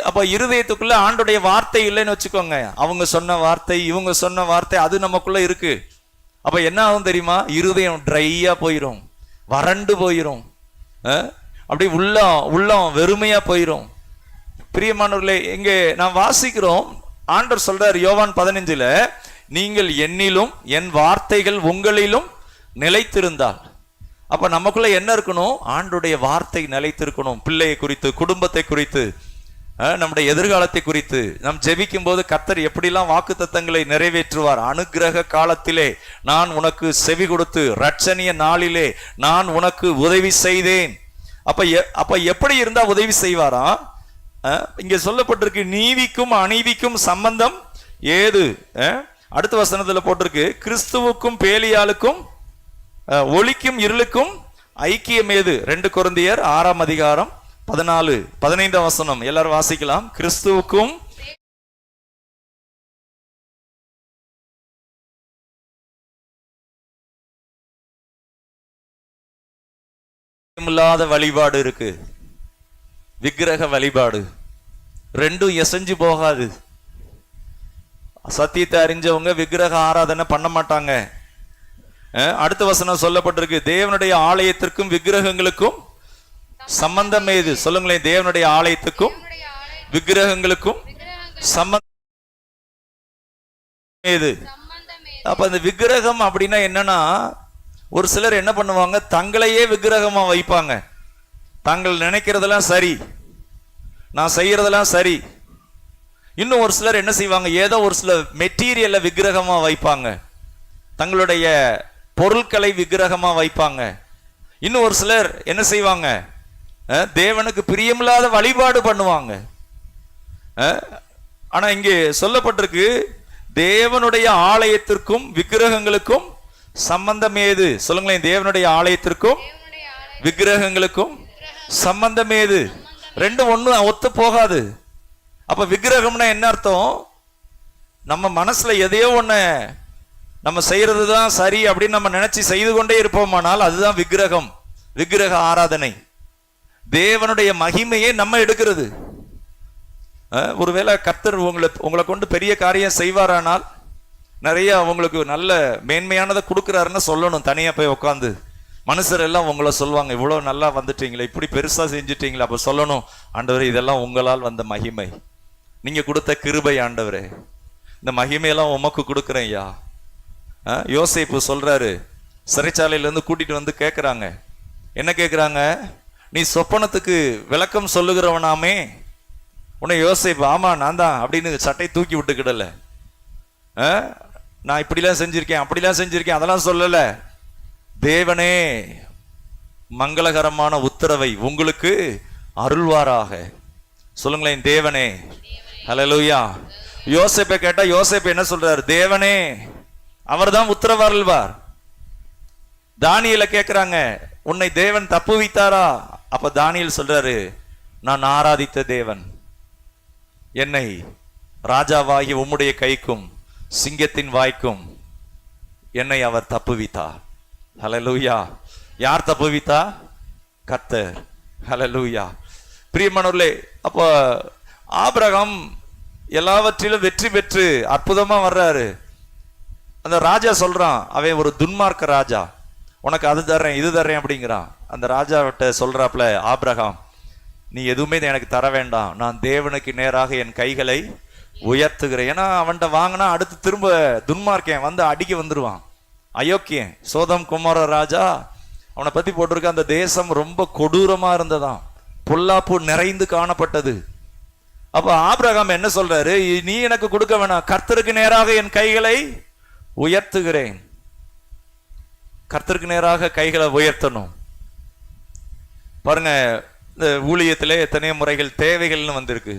அப்ப இருதயத்துக்குள்ள ஆண்டோடைய வார்த்தை இல்லைன்னு வச்சுக்கோங்க, அவங்க சொன்ன வார்த்தை, இவங்க சொன்ன வார்த்தை, அது நமக்குள்ள இருக்கு. அப்ப என்ன ஆகும் தெரியுமா? இருதயம் ட்ரையா போயிரும், வறண்டு போயிரும், அப்படி உள்ளம் வெறுமையா போயிரும். பிரியமானவர்களே, இங்கே நாம் வாசிக்கிறோம், ஆண்டவர் சொல்றார் யோவான் 15ல, நீங்கள் என்னிலும் என் வார்த்தைகள் உங்களிலும் நிலைத்திருந்தால். அப்ப நமக்குள்ள என்ன இருக்கணும்? ஆண்டோடைய வார்த்தை நிலைத்திருக்கணும். பிள்ளையை குறித்து, குடும்பத்தை குறித்து, நம்முடைய எதிர்காலத்தை குறித்து நாம் ஜெபிக்கும் போது கர்த்தர் எப்படிலாம் வாக்குத்தத்தங்களை நிறைவேற்றுவார். அனுக்கிரக காலத்திலே நான் உனக்கு செவி கொடுத்து, ரட்சணிய நாளிலே நான் உனக்கு உதவி செய்தேன். அப்ப எப்படி இருந்தா உதவி செய்வாரா? இங்க சொல்லப்பட்டிருக்கு, நீதிக்கும் அநீதிக்கும் சம்பந்தம் ஏது? அடுத்த வசனத்துல போட்டிருக்கு, கிறிஸ்துவுக்கும் பேலியாளுக்கும் ஒளிக்கும் இருளுக்கும் ஐக்கியம் ஏது? 2 கொரிந்தியர் 6ஆம் அதிகாரம் 14 15ஆம் வசனம் எல்லாரும் வாசிக்கலாம். கிறிஸ்துவுக்கும் இல்லாத வழிபாடு இருக்கு, விக்கிரக வழிபாடு. ரெண்டும் எசைஞ்சு போகாது. சத்தியத்தை அறிஞ்சவங்க விக்கிரக ஆராதனை பண்ண மாட்டாங்க. அடுத்த வசனம் சொல்லப்பட்டிருக்கு, தேவனுடைய ஆலயத்திற்கும் விக்கிரகங்களுக்கும் சம்பந்தம் ஏது? சொல்லுங்களேன், தேவனுடைய ஆலயத்துக்கும் விக்கிரகங்களுக்கும் சம்பந்தம் ஏது? அப்ப அந்த விக்கிரகம் அப்படின்னா என்னன்னா, ஒரு சிலர் என்ன பண்ணுவாங்க, தங்களையே விக்கிரகமா வைப்பாங்க. தாங்கள் நினைக்கிறதெல்லாம் சரி, நான் செய்யறதெல்லாம் சரி. இன்னும் ஒரு சிலர் என்ன செய்வாங்க, ஏதோ ஒரு சில மெட்டீரியலை விக்கிரகமா வைப்பாங்க, தங்களுடைய பொருட்களை விக்கிரகமா வைப்பாங்க. இன்னும் ஒரு சிலர் என்ன செய்வாங்க, தேவனுக்கு பிரியமில்லாத வழிபாடு பண்ணுவாங்க. ஆனா இங்கே சொல்லப்பட்டிருக்கு, தேவனுடைய ஆலயத்திற்கும் விக்கிரகங்களுக்கும் சம்பந்தம் ஏது? சொல்லுங்களேன், தேவனுடைய ஆலயத்திற்கும் விக்கிரகங்களுக்கும் சம்பந்தம் ஏது? ரெண்டும் ஒண்ணு ஒத்து போகாது. அப்ப விக்கிரகம்னா என்ன அர்த்தம்? நம்ம மனசுல எதையோ ஒண்ணு நம்ம செய்யறது தான் சரி அப்படின்னு நம்ம நினைச்சு செய்து கொண்டே இருப்போமானால் அதுதான் விக்கிரகம், விக்கிரக ஆராதனை. தேவனுடைய மகிமையை நம்ம எடுக்கிறது. ஒருவேளை கர்த்தர் உங்களை கொண்டு பெரிய காரியம் செய்வாரானால், நிறைய உங்களுக்கு நல்ல மேன்மையானதை கொடுக்குறாருன்னு சொல்லணும். தனியா போய் உட்காந்து மனுஷர் எல்லாம் உங்களை சொல்லுவாங்க, இவ்வளவு நல்லா வந்துட்டீங்களே, இப்படி பெருசா செஞ்சுட்டீங்களே. அப்ப சொல்லணும், ஆண்டவரே இதெல்லாம் உங்களால் வந்த மகிமை, நீங்க கொடுத்த கிருபை ஆண்டவரே, இந்த மகிமையெல்லாம் உமக்கு கொடுக்குறேன் ஐயா. யோசேப்பு சொல்றாரு, சிறைச்சாலையில இருந்து கூட்டிட்டு வந்து கேட்கிறாங்க. என்ன கேட்கிறாங்க? நீ சொப்பனத்துக்கு விளக்கம் சொல்லுகிறவனாமே. உன்னை யோசேப்பு, ஆமா நான் தான் அப்படின்னு சட்டை தூக்கி விட்டுக்கிடல. நான் இப்படிலாம் செஞ்சிருக்கேன் அப்படிலாம் செஞ்சிருக்கேன் அதெல்லாம் சொல்லல. தேவனே மங்களகரமான உத்தரவை உங்களுக்கு அருள்வாராக. சொல்லுங்களேன், தேவனே. ஹல்லேலூயா. யோசேப்பை கேட்டா யோசேப்பு என்ன சொல்றாரு? தேவனே, அவர்தான் உத்தரவு அருள்வார். தானியேலை கேட்கிறாங்க, உன்னை தேவன் தப்புவித்தாரா? அப்ப தானியேல் சொல்றாரு, நான் ஆராதித்த தேவன் என்னை ராஜாவாகி உம்முடைய கைக்கும் சிங்கத்தின் வாய்க்கும் என்னை அவர் தப்புவித்தார். ஹல்லேலூயா. யார் தப்புவித்தா? கர்த்தர். ஹல்லேலூயா. பிரியமானவர்களே, அப்ப ஆபிரகாம் எல்லாவற்றிலும் வெற்றி பெற்று அற்புதமா வர்றாரு. அந்த ராஜா சொல்றான், அவன் ஒரு துன்மார்க்க ராஜா, உனக்கு அது தர்றேன் இது தர்றேன் அப்படிங்கிறான். அந்த ராஜாவிட்ட சொல்றாப்ல ஆபிரகாம், நீ எதுவுமே எனக்கு தர வேண்டாம், நான் தேவனுக்கு நேராக என் கைகளை உயர்த்துகிறேன். ஏன்னா அவன்கிட்ட வாங்கினா அடுத்து திரும்ப துன்மார்க்கன் வந்து அடிக்க வந்துருவான். அயோக்கியன் சோதம் குமார ராஜா, அவனை பத்தி போட்டிருக்க, அந்த தேசம் ரொம்ப கொடூரமா இருந்ததாம், பொல்லாப்பு நிறைந்து காணப்பட்டது. அப்ப ஆபிரகாம் என்ன சொல்றாரு, நீ எனக்கு கொடுக்க வேணாம், கர்த்தருக்கு நேராக என் கைகளை உயர்த்துகிறேன். கர்த்தருக்கு நேராக கைகளை உயர்த்தணும். பாருங்க, இந்த ஊழியத்திலே எத்தனையோ முறைகள் தேவைகள்னு வந்திருக்கு.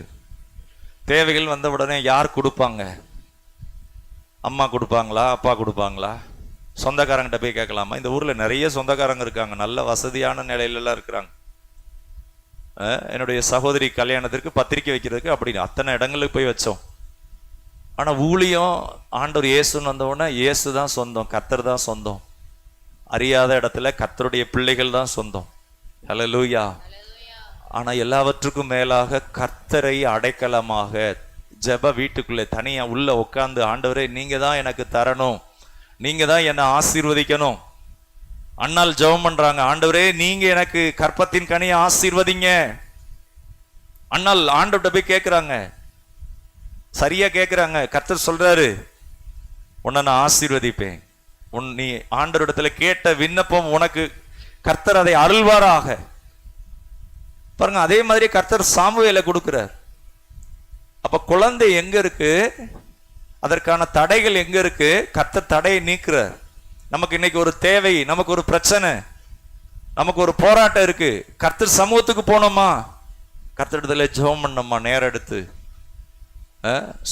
தேவைகள் வந்த உடனே யார் கொடுப்பாங்க? அம்மா கொடுப்பாங்களா, அப்பா கொடுப்பாங்களா, சொந்தக்காரங்கிட்ட போய் கேட்கலாமா? இந்த ஊர்ல நிறைய சொந்தக்காரங்க இருக்காங்க, நல்ல வசதியான நிலையிலலாம் இருக்கிறாங்க. என்னுடைய சகோதரி கல்யாணத்திற்கு பத்திரிக்கை வைக்கிறதுக்கு அப்படின்னு அத்தனை இடங்களுக்கு போய் வச்சோம். ஆனா ஊழியம் ஆண்டவர் இயேசுன்னு வந்த உடனே இயேசு தான் சொந்தம், கர்த்தர் தான் சொந்தம். அறியாத இடத்துல கர்த்தருடைய பிள்ளைகள் தான் சொந்தம். ஹல்லேலூயா. ஆனா எல்லாவற்றுக்கும் மேலாக கர்த்தரை அடைக்கலமாக ஜெப வீட்டுக்குள்ளே தனியா உள்ள உட்கார்ந்து, ஆண்டவரே நீங்க தான் எனக்கு தரணும், நீங்க தான் என்னை ஆசீர்வதிக்கணும். அண்ணால் ஜெபம் பண்றாங்க, ஆண்டவரே நீங்க எனக்கு கற்பத்தின் கனியை ஆசீர்வதிங்க. அண்ணால் ஆண்டவர்கிட்ட போய் கேட்கிறாங்க, சரியா கேட்கிறாங்க. கர்த்தர் சொல்றாரு, உன்னை நான் ஆசீர்வதிப்பேன். நீ ஆண்டவரிடத்துல கேட்ட விண்ணப்பம் உனக்கு கர்த்தர் அதை அருள்வாராக. பாருங்க, அதே மாதிரி கர்த்தர் சாமுவேலை கொடுக்கிறார். அப்ப குழந்தை எங்க இருக்கு, அதற்கான தடைகள் எங்க இருக்கு, கர்த்தர் தடையை நீக்கிறார். நமக்கு இன்னைக்கு ஒரு தேவை, நமக்கு ஒரு பிரச்சனை, நமக்கு ஒரு போராட்டம் இருக்கு, கர்த்தர் சமூகத்துக்கு போனோமா, கர்த்தரிடத்துல ஜெபம் பண்ணோமா, நேரம் எடுத்து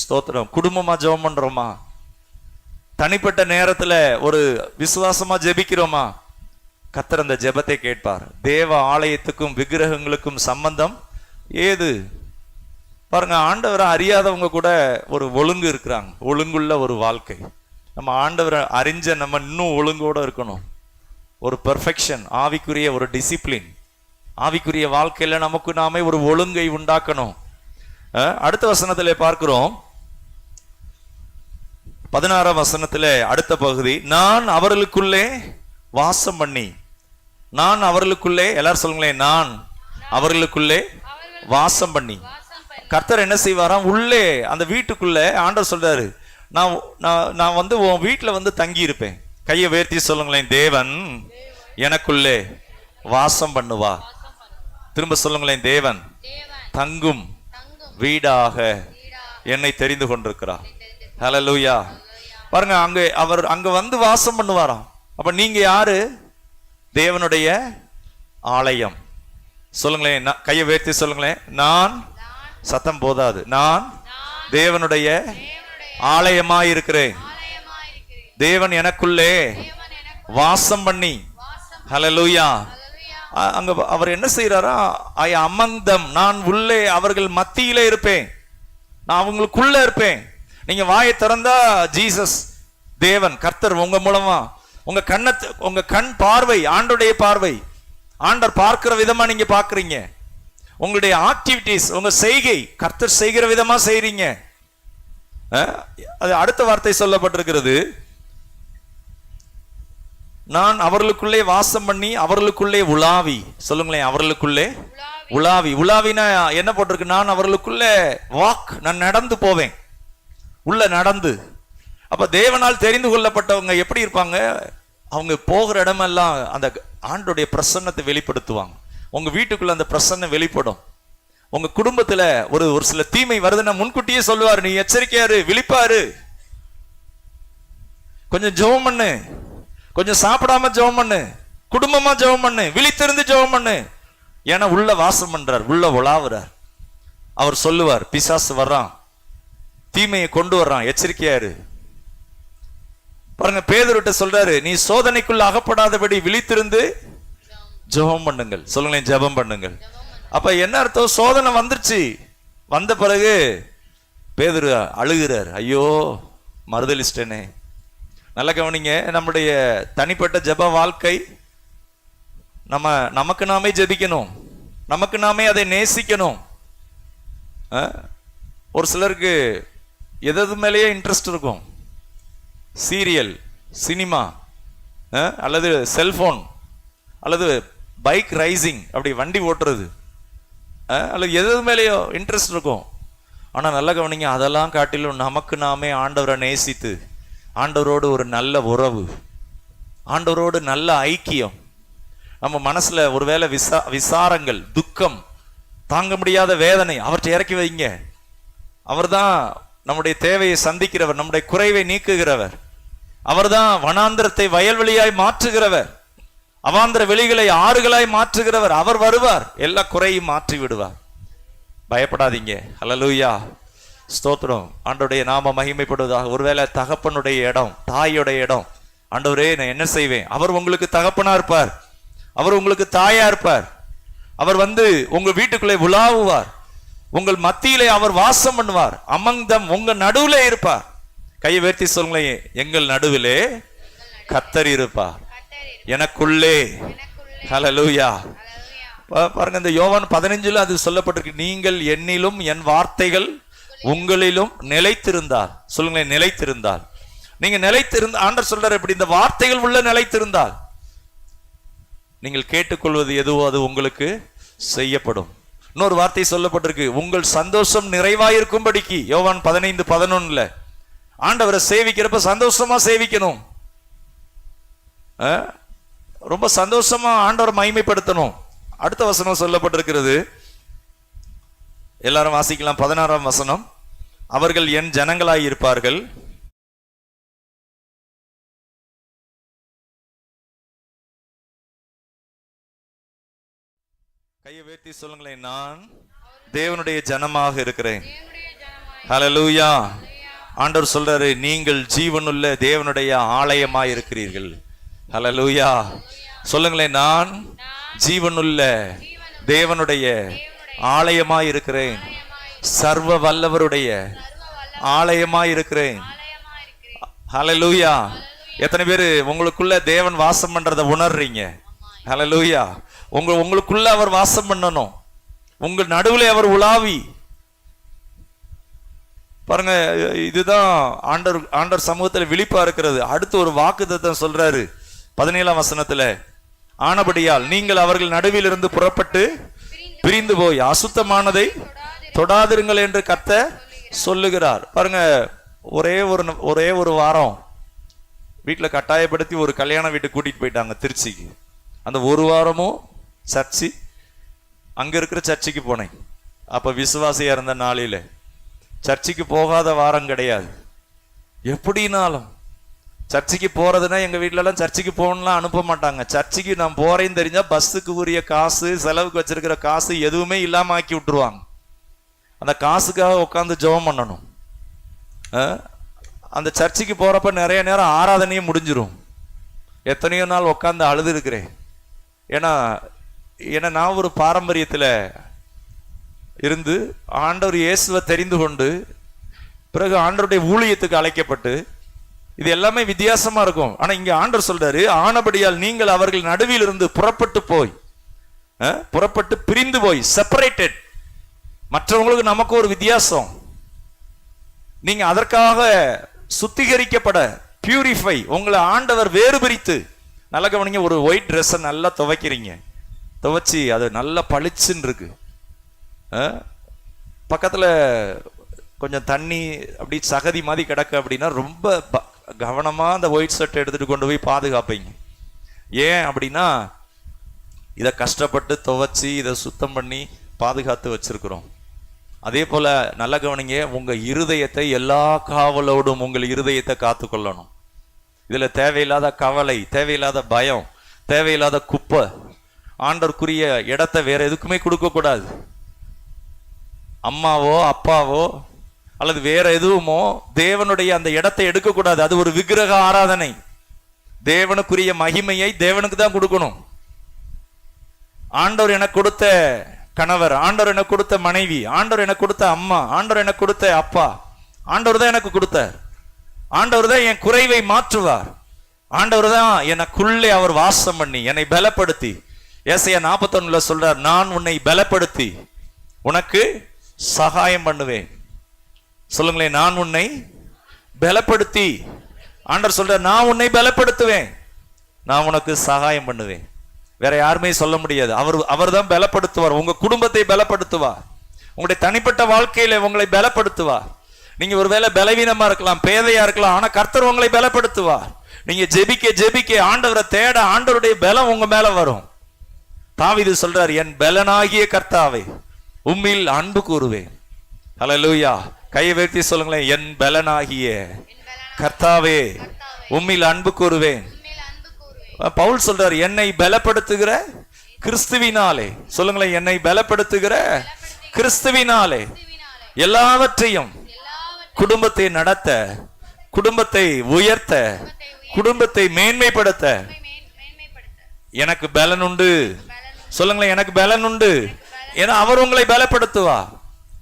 ஸ்தோத்திரம், குடும்பமா ஜெபம் பண்றோமா, தனிப்பட்ட நேரத்துல ஒரு விசுவாசமா ஜெபிக்கிறோமா, கர்த்தர் அந்த ஜெபத்தை கேட்பார். தேவ ஆலயத்துக்கும் விக்கிரகங்களுக்கும் சம்பந்தம் ஏது? பாருங்க, ஆண்டவரை அறியாதவங்க கூட ஒரு ஒழுங்கு இருக்கிறாங்க, ஒழுங்குள்ள ஒரு வாழ்க்கை. நம்ம ஆண்டவரை அறிஞ்ச நம்ம இன்னும் ஒழுங்கோட இருக்கணும். ஒரு பெர்ஃபெக்ஷன், ஆவிக்குரிய ஒரு டிசிப்ளின், ஆவிக்குரிய வாழ்க்கையில நமக்கு நாமே ஒரு ஒழுங்கை உண்டாக்கணும். அடுத்த வசனத்திலே பார்க்கிறோம், 16ஆம் வசனத்திலே அடுத்த பகுதி, நான் அவர்களுக்குள்ளே வாசம் பண்ணி. நான் அவர்களுக்குள்ளே, எல்லாரும் சொல்லுங்களேன், நான் அவர்களுக்குள்ளே வாசம் பண்ணி. கர்த்தர் என்ன செய்வாராம்? உள்ளே அந்த வீட்டுக்குள்ள ஆண்டவர் சொல்றாரு, நான் வந்து உன் வீட்டுல வந்து தங்கி இருப்பேன். கையை உயர்த்தி சொல்லுங்களேன், தேவன் எனக்குள்ளே வாசம் பண்ணுவா. திரும்ப சொல்லுங்களேன், தேவன் தங்கும் வீடாக என்னை தெரிந்து கொண்டிருக்கிறார். ஹல்லேலூயா. பாருங்க, அங்க வந்து வாசம் பண்ணுவாராம். அப்ப நீங்க யாரு? தேவனுடைய ஆலயம். சொல்லுங்களேன், கையை உயர்த்தி சொல்லுங்களேன், நான், சத்தம் போதாது, நான் தேவனுடைய ஆலயமாய் இருக்கிறேன். தேவன் எனக்குள்ளே வாசம் பண்ணி. ஹல்லேலூயா. அங்க அவர் என்ன செய்யறாரா? ஐ அமங் தம், நான் உள்ளே அவர்கள் மத்தியிலே இருப்பேன், நான் அவங்களுக்குள்ள இருப்பேன். நீங்க வாயை திறந்தா ஜீசஸ், தேவன், கர்த்தர் உங்க மூலமா, உங்க கண் பார்வை ஆண்டோடைய பார்வை, ஆண்டர் பார்க்கிற விதமா நீங்க பாக்குறீங்க. உங்களுடைய ஆக்டிவிட்டிஸ், உங்க செய்கை கர்த்தர் செய்கிற விதமா செய்றீங்க. அது அடுத்த வார்த்தை சொல்லப்பட்டிருக்கிறது, நான் அவர்களுக்குள்ளே வாசம் பண்ணி அவர்களுக்குள்ளே உலாவி. சொல்லுங்களேன், அவர்களுக்குள்ளே உலாவி. உலாவினா என்ன போட்டிருக்கு? நான் அவர்களுக்குள்ளே வாக், நான் நடந்து போவேன், உள்ள நடந்து. அப்ப தேவனால் தெரிந்து கொள்ளப்பட்டவங்க எப்படி இருப்பாங்க? அவங்க போகிற இடமெல்லாம் அந்த ஆண்டோடைய பிரசன்னத்தை வெளிப்படுத்துவாங்க. உங்க வீட்டுக்குள்ள அந்த பிரசன்னம் வெளிப்படும். உங்க குடும்பத்துல ஒரு சில தீமை வருதுன்னா முன்கூட்டியே சொல்லுவாரு, நீ எச்சரிக்கையாரு, விழிப்பாரு, கொஞ்சம் ஜெபம் பண்ணு, கொஞ்சம் சாப்பிடாம ஜெபம் பண்ணு, குடும்பமா ஜெபம் பண்ணு, விழித்திருந்து ஜெபம் பண்ணு. ஏன்னா உள்ள வாசம் பண்றார், உள்ள உலாவுறார். அவர் சொல்லுவார், பிசாசு வர்றான், தீமையை கொண்டு வர்றான், எச்சரிக்கையாரு. பாருங்க, பேதுருட்ட சொல்றாரு, நீ சோதனைக்குள்ள அகப்படாதபடி விழித்திருந்து ஜெபம் பண்ணுங்கள். சொல்லுங்களேன், ஜெபம் பண்ணுங்கள். அப்ப என்ன அர்த்தம்? சோதனை வந்துருச்சு. வந்த பிறகு பேதுரு அழுகிறார், ஐயோ மறுதலிச்சிட்டேனே. நல்ல கவனிங்க, நம்முடைய தனிப்பட்ட ஜெப வாழ்க்கை, நமக்கு நாமே ஜெபிக்கணும், நமக்கு நாமே அதை நேசிக்கணும். ஒரு சிலருக்கு எது மேலேயே இன்ட்ரெஸ்ட் இருக்கும், சீரியல், சினிமா, அல்லது செல்போன், அல்லது பைக் ரைசிங், அப்படி வண்டி ஓட்டுறது, அல்லது எது மேலேயோ இன்ட்ரெஸ்ட் இருக்கும். ஆனா நல்ல கவனிங்க, அதெல்லாம் காட்டிலும் நமக்கு நாமே ஆண்டவரை நேசித்து, ஆண்டவரோடு ஒரு நல்ல உறவு, ஆண்டவரோடு நல்ல ஐக்கியம், நம்ம மனசுல ஒருவேளை விசாரங்கள், துக்கம், தாங்க முடியாத வேதனை, அவற்றை இறக்கி வைங்க. அவர்தான் நம்முடைய தேவையை சந்திக்கிறவர், நம்முடைய குறைவை நீக்குகிறவர். அவர்தான் வனாந்திரத்தை வயல்வெளியாய் மாற்றுகிறவர், அவாந்திர வெளிகளை ஆறுகளாய் மாற்றுகிறவர். அவர் வருவார், எல்லா குறையும் மாற்றி விடுவார். பயப்படாதீங்க. ஹல்லேலூயா, ஸ்தோத்திரம். ஆண்டவருடைய நாம மகிமைப்படுவதாக. ஒருவேளை தகப்பனுடைய இடம், தாயுடைய இடம், ஆண்டவரே நான் என்ன செய்வேன்? அவர் உங்களுக்கு தகப்பனா இருப்பார், அவர் உங்களுக்கு தாயா இருப்பார். அவர் வந்து உங்க வீட்டுக்குள்ளே உலாவுவார், உங்கள் மத்தியிலே அவர் வாசம் பண்ணுவார், அமங் தம், உங்க நடுவுல இருப்பார். கையை உயர்த்தி சொல்லுங்களேன், எங்கள் நடுவிலே கர்த்தர் இருப்பார், எனக்குள்ளே. ஹல்லேலூயா. பாருங்க, இந்த யோவான் 15 அது சொல்லப்பட்டிருக்கு, நீங்கள் என்னிலும் என் வார்த்தைகள் உங்களிலும் நிலைத்திருந்தால். சொல்லுங்களேன், நிலைத்திருந்தால். நீங்க நிலைத்திருந்த, ஆண்டவர் சொல்றாரு இப்படி, இந்த வார்த்தைகள் உள்ள நிலைத்திருந்தால் நீங்கள் கேட்டுக்கொள்வது எதுவோ அது உங்களுக்கு செய்யப்படும். இன்னொரு வார்த்தை சொல்லப்பட்டிருக்கு, உங்கள் சந்தோஷம் நிறைவாயிருக்கும்படிக்கு. யோவான் 15:11 ஆண்டவரை சேவிக்கிறப்ப சந்தோஷமா சேவிக்கணும், ரொம்ப சந்தோஷமா ஆண்டவரை மகிமைப்படுத்தணும். அடுத்த வசனம் சொல்லப்பட்டிருக்கிறது, எல்லாரும் வாசிக்கலாம். 16ஆம் வசனம், அவர்கள் என் ஜனங்களாய் இருப்பார்கள், கையை உயர்த்தி சொல்லுங்களேன், நான் தேவனுடைய ஜனமாக இருக்கிறேன். ஹல்லேலூயா. ஆண்டவர் சொல்றாரு, நீங்கள் ஜீவனுள்ள தேவனுடைய ஆலயமாய் இருக்கிறீர்கள். ஹல்லேலூயா. சொல்லுங்களேன், நான் ஜீவனுள்ள தேவனுடைய ஆலயமாய் இருக்கிறேன், சர்வ வல்லவருடைய ஆலயமாய் இருக்கிறேன். ஹல்லேலூயா. எத்தனை பேர் உங்களுக்குள்ள தேவன் வாசம் பண்றதை உணர்றீங்க? ஹல்லேலூயா. உங்களுக்குள்ள அவர் வாசம் பண்ணணும், உங்கள் நடுவில் அவர் உலாவி. பாருங்க, இதுதான் ஆண்டவர் சமூகத்தில் விழிப்பா இருக்கிறது. அடுத்து ஒரு வாக்குத்தத்தம் சொல்றாரு 17ஆம் வசனத்துல, ஆனபடியால் நீங்கள் அவர்கள் நடுவில் இருந்து புறப்பட்டு பிரிந்து போய் அசுத்தமானதை தொடாதிருங்கள் என்று கர்த்தர் சொல்லுகிறார். பாருங்க, ஒரே ஒரு வாரம் வீட்டுல கட்டாயப்படுத்தி ஒரு கல்யாண வீட்டுக்கு கூட்டிட்டு போயிட்டாங்க திருச்சிக்கு. அந்த ஒரு வாரமும் சர்ச்சு, அங்க இருக்கிற சர்ச்சுக்கு போனேன். அப்ப விசுவாசியா இருந்த நாளில சர்ச்சுக்கு போகாத வாரம் கிடையாது. எப்படினாலும் சர்ச்சுக்கு போறதுன்னா எங்க வீட்டுல எல்லாம் சர்ச்சுக்கு போகணும்லாம் அனுப்ப மாட்டாங்க. சர்ச்சுக்கு நான் போறேன்னு தெரிஞ்சா பஸ்ஸுக்கு உரிய காசு, செலவுக்கு வச்சிருக்கிற காசு எதுவுமே இல்லாம ஆக்கி விட்டுருவாங்க. அந்த காசுக்காக உட்காந்து ஜெபம் பண்ணணும். அந்த சர்ச்சுக்கு போறப்ப நிறைய நேரம் ஆராதனையும் முடிஞ்சிரும். எத்தனையோ நாள் உட்காந்து அழுது இருக்கிறேன். ஏன்னா நான் ஒரு பாரம்பரியத்துல இருந்து ஆண்டவர் இயேசுவை தெரிந்து கொண்டு பிறகு ஆண்டவருடைய ஊழியத்துக்கு அழைக்கப்பட்டு, இது எல்லாமே வித்தியாசமா இருக்கும். ஆனா இங்க ஆண்டவர் சொல்றாரு, ஆனபடியால் நீங்கள் அவர்கள் நடுவில் இருந்து புறப்பட்டு பிரிந்து போய், செப்பரேட்டட். மற்றவங்களுக்கு நமக்கு ஒரு வித்தியாசம். நீங்க அதற்காக சுத்திகரிக்கப்பட, பியூரிஃபை, உங்களை ஆண்டவர் வேறு பிரித்து. நல்ல கவனிங்க, ஒரு ஒயிட் ட்ரெஸ்ஸை நல்லா துவைக்கிறீங்க, துவைச்சி அது நல்லா பளிச்சுன்னு இருக்கு. பக்கத்துல கொஞ்சம் தண்ணி அப்படி சகதி மாதிரி கிடக்கு அப்படின்னா ரொம்ப கவனமா அந்த ஒயிட் ஷர்ட் எடுத்துட்டு கொண்டு போய் பாதுகாப்பீங்க. ஏன் அப்படின்னா இதை கஷ்டப்பட்டு துவைச்சி இதை சுத்தம் பண்ணி பாதுகாத்து வச்சிருக்கிறோம். அதே போல நல்ல கவனிங்க, உங்க இருதயத்தை எல்லா காவலோடும் உங்கள் இருதயத்தை காத்து கொள்ளணும். இதுல தேவையில்லாத கவலை, தேவையில்லாத பயம், தேவையில்லாத குப்பை, ஆண்டவருக்குரிய இடத்தை வேற எதுக்குமே கொடுக்க கூடாது. அம்மாவோ அப்பாவோ அல்லது வேற எதுவுமோ தேவனுடைய அந்த இடத்தை எடுக்கக்கூடாது. அது ஒரு விக்கிரக ஆராதனை. தேவனுக்குரிய மகிமையை தேவனுக்கு தான் கொடுக்கணும். ஆண்டவர் எனக்கு கொடுத்த கணவர், ஆண்டவர் எனக்கு கொடுத்த மனைவி, ஆண்டவர் எனக்கு கொடுத்த அம்மா, ஆண்டவர் எனக்கு கொடுத்த அப்பா, ஆண்டவர் தான் எனக்கு கொடுத்தார். ஆண்டவர் தான் என் குறைவை மாற்றுவார். ஆண்டவர் தான் எனக்குள்ளே அவர் வாசம் பண்ணி என்னை பலப்படுத்தி, ஏசாயா 41 சொல்றார், நான் உன்னை பலப்படுத்தி உனக்கு சகாயம் பண்ணுவேன். சொல்லுங்களேன், நான் உன்னை பலப்படுத்தி. ஆண்டவர் சொல்ற, நான் உன்னை பலப்படுத்துவேன், நான் உனக்கு சகாயம் பண்ணுவேன். வேற யாருமே சொல்ல முடியாது. அவர் தான் பலப்படுத்துவார். உங்க குடும்பத்தை பலப்படுத்துவார், உங்களுடைய தனிப்பட்ட வாழ்க்கையில உங்களை பலப்படுத்துவார். நீங்க ஒருவேளை பலவீனமா இருக்கலாம், பேதையா இருக்கலாம், ஆனா கர்த்தர் உங்களை பலப்படுத்துவார். நீங்க ஜெபிக்க ஆண்டவரை தேட ஆண்டவருடைய பலம் உங்க மேல வரும். தாவீது சொல்றார், என் பலனாகிய கர்த்தாவே உம்மில் அன்பு கூறுவேன். ஹல்லேலூயா. கையை உயர்த்தி சொல்லுங்களேன், என் பலனாகிய கர்த்தாவே உம்மில் அன்பு கூறுவேன். பவுல் சொல்றார், என்னை பலப்படுத்துகிற கிறிஸ்துவினாலே. சொல்லுங்களேன், என்னை பலப்படுத்துகிற கிறிஸ்துவினாலே எல்லாவற்றையும், குடும்பத்தை நடத்த, குடும்பத்தை உயர்த்த, குடும்பத்தை மேன்மைப்படுத்த எனக்கு பலன் உண்டு. சொல்லுங்களேன், எனக்கு பலன் உண்டு. ஏன்னா அவர் உங்களை பலப்படுத்துவா.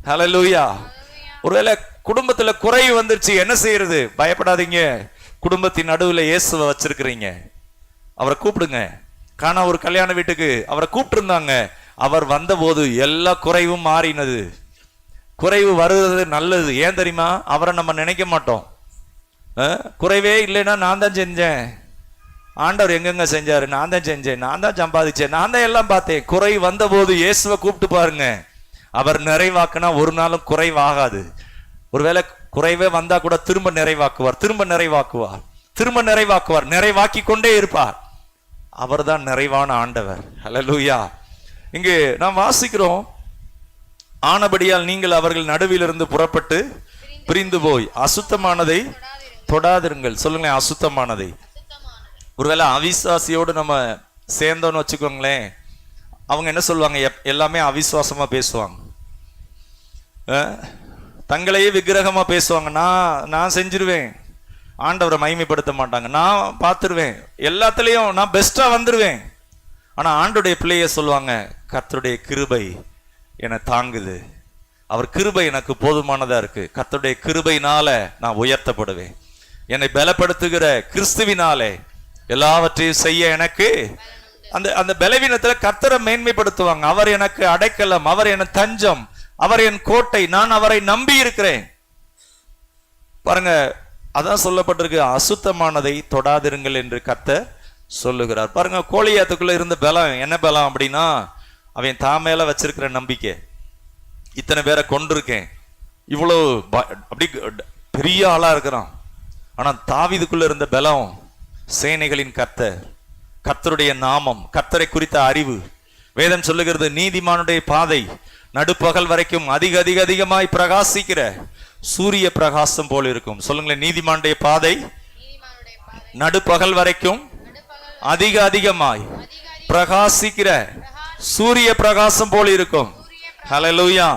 ஹல்லேலூயா. ஒருவேளை குடும்பத்துல குறைவு வந்துருச்சு, என்ன செய்யறது? பயப்படாதீங்க. குடும்பத்தின் நடுவில் இயேசுவை வச்சிருக்கிறீங்க. அவரை கூப்பிடுங்க. காணா ஒரு கல்யாண வீட்டுக்கு அவரை கூப்பிட்டு இருந்தாங்க. அவர் வந்த போது எல்லா குறைவும் மாறினது. குறைவு வருவது நல்லது. ஏன் தெரியுமா? அவரை நம்ம நினைக்க மாட்டோம். குறைவே இல்லைன்னா நான் தான் செஞ்சேன், ஆண்டவர் எங்கெங்க செஞ்சாரு, நான் தான் செஞ்சேன், நான் தான் சம்பாதிச்சேன், நான் தான் எல்லாம் பார்த்தேன். குறை வந்த போது இயேசுவை கூப்பிட்டு பாருங்க. அவர் நிறைவாக்குனா ஒரு நாளும் குறைவாகாது. ஒருவேளை குறைவே வந்தா கூட திரும்ப நிறைவாக்குவார், திரும்ப நிறைவாக்குவார், திரும்ப நிறைவாக்குவார், நிறைவாக்கி கொண்டே இருப்பார். அவர் தான் நிறைவான ஆண்டவர். ஹல்லேலூயா. இங்கு நாம் வாசிக்கிறோம், ஆனபடியால் நீங்கள் அவர்கள் நடுவிலிருந்து புறப்பட்டு பிரிந்து போய் அசுத்தமானதை தொடாதிருங்கள். சொல்லுங்க, அசுத்தமானதை. ஒருவேளை அவிசுவாசியோடு நம்ம சேர்ந்தோன்னு வச்சுக்கோங்களேன், அவங்க என்ன சொல்லுவாங்க? எல்லாமே அவிசுவாசமா பேசுவாங்க, தங்களையே விக்கிரகமா பேசுவாங்க. நான் செஞ்சிருவேன், ஆண்டவரை மகிமைப்படுத்த மாட்டாங்க. நான் பார்த்துருவேன், எல்லாத்துலயும் நான் பெஸ்டா வந்துருவேன், ஆனா ஆண்டுடைய பிள்ளைய சொல்லுவாங்க, கர்த்தருடைய கிருபை என்னை தாங்குது, அவர் கிருபை எனக்கு போதுமானதா இருக்கு, கர்த்தருடைய கிருபையினால நான் உயர்த்தப்படுவேன், என்னை பலப்படுத்துகிற கிறிஸ்துவினாலே எல்லாவற்றையும் செய்ய எனக்கு அந்த அந்த பலவீனத்துல கர்த்தரை மேன்மைப்படுத்துவாங்க. அவர் எனக்கு அடைக்கலம், அவர் என் தஞ்சம், அவர் என் கோட்டை, நான் அவரை நம்பி இருக்கிறேன். பாருங்க, அதான் சொல்லப்பட்டிருக்கு, அசுத்தமானதை தொடாதிருங்கள் என்று கர்த்தர் சொல்லுகிறார். பாருங்க, கோலியாத்துக்குள்ள இருந்த பலம் என்ன பலம் அப்படின்னா, அவன் தான் மேல வச்சிருக்கிற நம்பிக்கை. இத்தனை பேரை கொண்டிருக்கேன், இவ்வளவு அப்படி பெரிய ஆளா இருக்கிறான். ஆனா தாவீதுக்குள்ள இருந்த பலம் சேனைகளின் கர்த்தர், கர்த்தருடைய நாமம், கர்த்தரை குறித்த அறிவு. வேதம் சொல்லுகிறது, நீதிமானுடைய பாதை நடுப்பகல் வரைக்கும் அதிக அதிக அதிகமாய் பிரகாசிக்கிற சூரிய பிரகாசம் போல் இருக்கும். சொல்லுங்களேன், நீதிமானுடைய பாதை நடுப்பகல் வரைக்கும் அதிக அதிகமாய் பிரகாசிக்கிற சூரிய பிரகாசம் போல் இருக்கும். ஹல்லேலூயா.